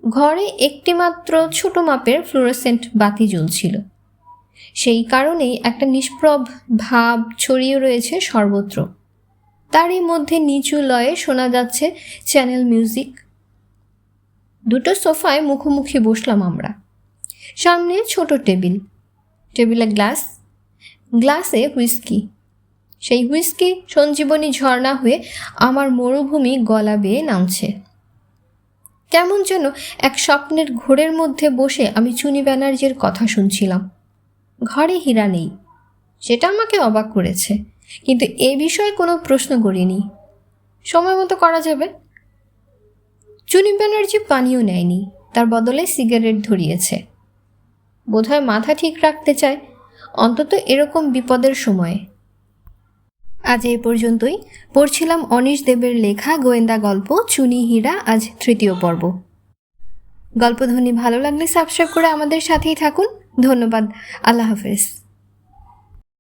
ঘরে একটিমাত্র ছোট মাপের ফ্লোরোসেন্ট বাতি জ্বলছিল, সেই কারণেই একটা নিষ্প্রভ ভাব ছড়িয়ে রয়েছে সর্বত্র। তারই মধ্যে নিচু লয়ে শোনা যাচ্ছে চ্যানেল মিউজিক। 2 সোফায় মুখোমুখি বসলাম আমরা। সামনে ছোট টেবিল, টেবিলে গ্লাসে হুইস্কি। সেই হুইস্কি সঞ্জীবনী ঝর্ণা হয়ে আমার মরুভূমি গলা বেয়ে নামছে। কেমন যেন এক স্বপ্নের ঘোরের মধ্যে বসে আমি চুনি ব্যানার্জির কথা শুনছিলাম। ঘরে হীরা নেই, সেটা আমাকে অবাক করেছে, কিন্তু এ বিষয়ে কোনো প্রশ্ন করিনি। সময় মতো করা যাবে। চুনি ব্যানার্জি পানিও নেয়নি, তার বদলে সিগারেট ধরিয়েছে। বোধহয় মাথা ঠিক রাখতে চায়, অন্তত এরকম বিপদের সময়ে। আজ এই পর্যন্তই। পড়ছিলাম অনিশ দেবের লেখা গোয়েন্দা গল্প চুনি হীরা, আজ 3য় পর্ব। গল্পধ্বনি ভালো লাগলে সাবস্ক্রাইব করে আমাদের সাথেই থাকুন। ধন্যবাদ। আল্লাহ হাফেজ।